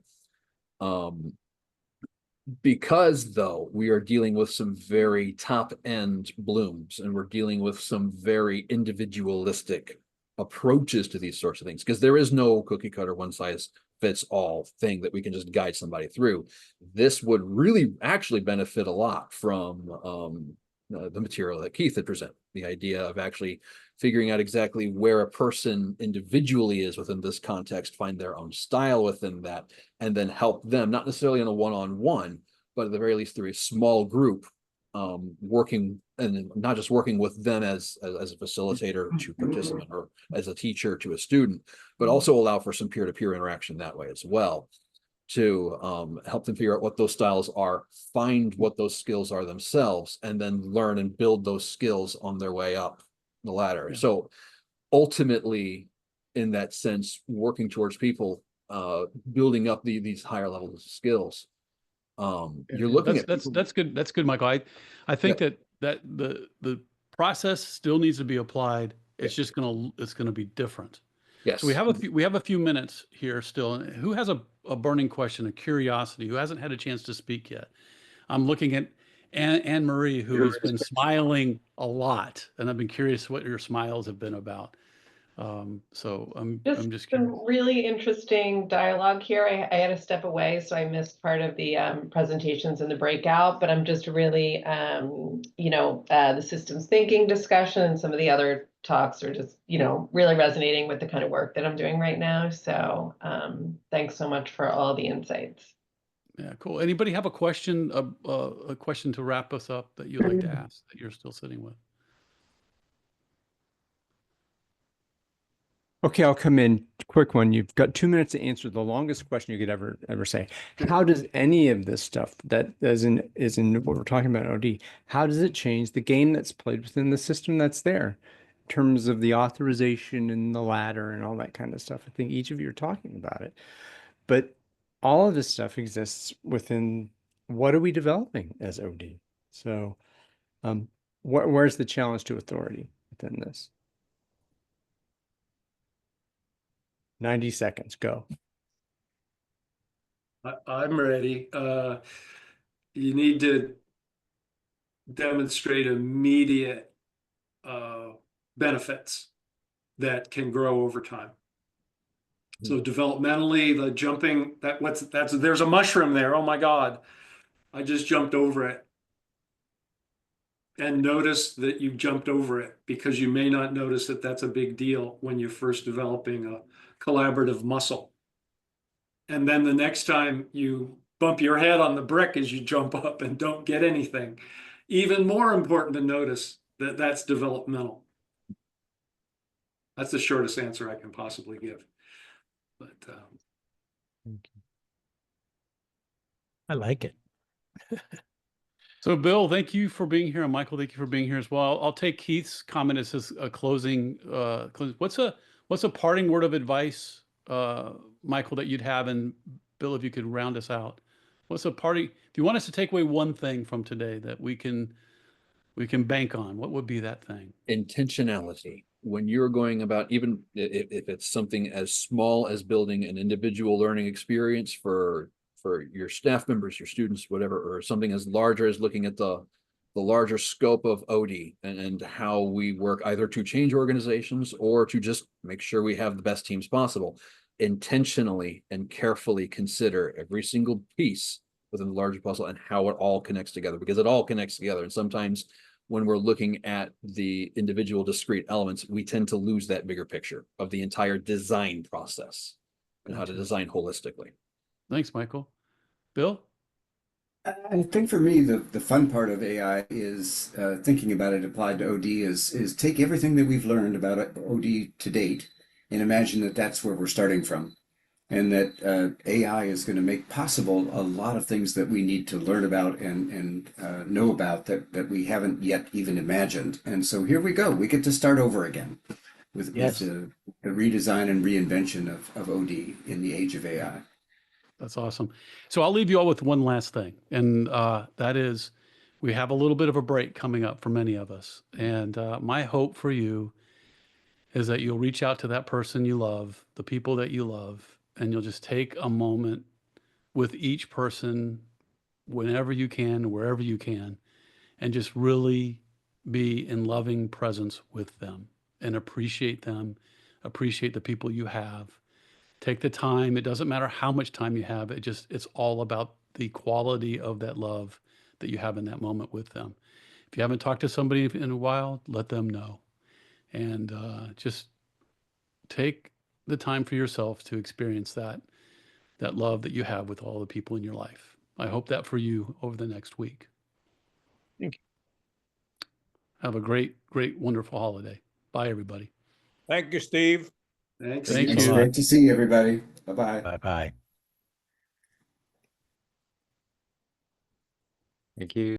Because though we are dealing with some very top end blooms and we're dealing with some very individualistic approaches to these sorts of things, because there is no cookie cutter one size fits all thing that we can just guide somebody through. This would really actually benefit a lot from the material that Keith had presented, the idea of actually figuring out exactly where a person individually is within this context, find their own style within that, and then help them, not necessarily in a one-on-one, but at the very least through a small group, working, and not just working with them as a facilitator to participant or as a teacher to a student, but also allow for some peer-to-peer interaction that way as well, to help them figure out what those styles are, find what those skills are themselves, and then learn and build those skills on their way up the ladder. Yeah. So ultimately, in that sense, working towards people building up these higher levels of skills. You're looking at that's good. That's good, Michael. I think that the process still needs to be applied. It's just gonna be different. Yes. So we have a few minutes here still. Who has a burning question, a curiosity, who hasn't had a chance to speak yet? I'm looking at Anne Marie, who has been smiling a lot, and I've been curious what your smiles have been about. So I'm just some curious. really interesting dialogue here. I had to step away, so I missed part of the presentations in the breakout, but I'm just really, the systems thinking discussion and some of the other talks are just, really resonating with the kind of work that I'm doing right now. So thanks so much for all the insights. Yeah, cool. Anybody have a question, a question to wrap us up that you'd like to ask that you're still sitting with? Okay, I'll come in. Quick one. You've got 2 minutes to answer the longest question you could ever say. How does any of this stuff that is in what we're talking about OD, how does it change the game that's played within the system that's there in terms of the authorization and the ladder and all that kind of stuff? I think each of you are talking about it. But all of this stuff exists within what are we developing as OD? So where's the challenge to authority within this? 90 seconds, go. I'm ready. You need to demonstrate immediate benefits that can grow over time. So developmentally, the jumping, there's a mushroom there. Oh my God, I just jumped over it. And notice that you jumped over it, because you may not notice that that's a big deal when you're first developing a collaborative muscle. And then the next time you bump your head on the brick as you jump up and don't get anything, even more important to notice that that's developmental. That's the shortest answer I can possibly give. But I like it. So Bill, thank you for being here, and Michael, thank you for being here as well. I'll take Keith's comment as his closing. What's a parting word of advice, Michael, that you'd have, and Bill, if you could round us out. What's a party? If you want us to take away one thing from today that we can bank on, what would be that thing? Intentionality. When you're going about, even if it's something as small as building an individual learning experience for your staff members, your students, whatever, or something as larger as looking at the larger scope of OD and how we work either to change organizations or to just make sure we have the best teams possible. Intentionally and carefully consider every single piece within the larger puzzle and how it all connects together, because it all connects together. And sometimes when we're looking at the individual discrete elements, we tend to lose that bigger picture of the entire design process and how to design holistically. Thanks, Michael. Bill? I think for me, the fun part of AI is thinking about it applied to OD is take everything that we've learned about OD to date and imagine that that's where we're starting from. And that AI is going to make possible a lot of things that we need to learn about and know about that we haven't yet even imagined. And so here we go. We get to start over again with the redesign and reinvention of OD in the age of AI. That's awesome. So I'll leave you all with one last thing, and that is we have a little bit of a break coming up for many of us. And my hope for you is that you'll reach out to that person you love, the people that you love, and you'll just take a moment with each person whenever you can, wherever you can, and just really be in loving presence with them and appreciate them, appreciate the people you have. Take the time. It doesn't matter how much time you have. It's all about the quality of that love that you have in that moment with them. If you haven't talked to somebody in a while, let them know. And just take the time for yourself to experience that love that you have with all the people in your life. I hope that for you over the next week. Thank you. Have a great, wonderful holiday. Bye, everybody. Thank you, Steve. thanks. Thank It's you. great to see everybody. Bye-bye. Bye-bye. Thank you.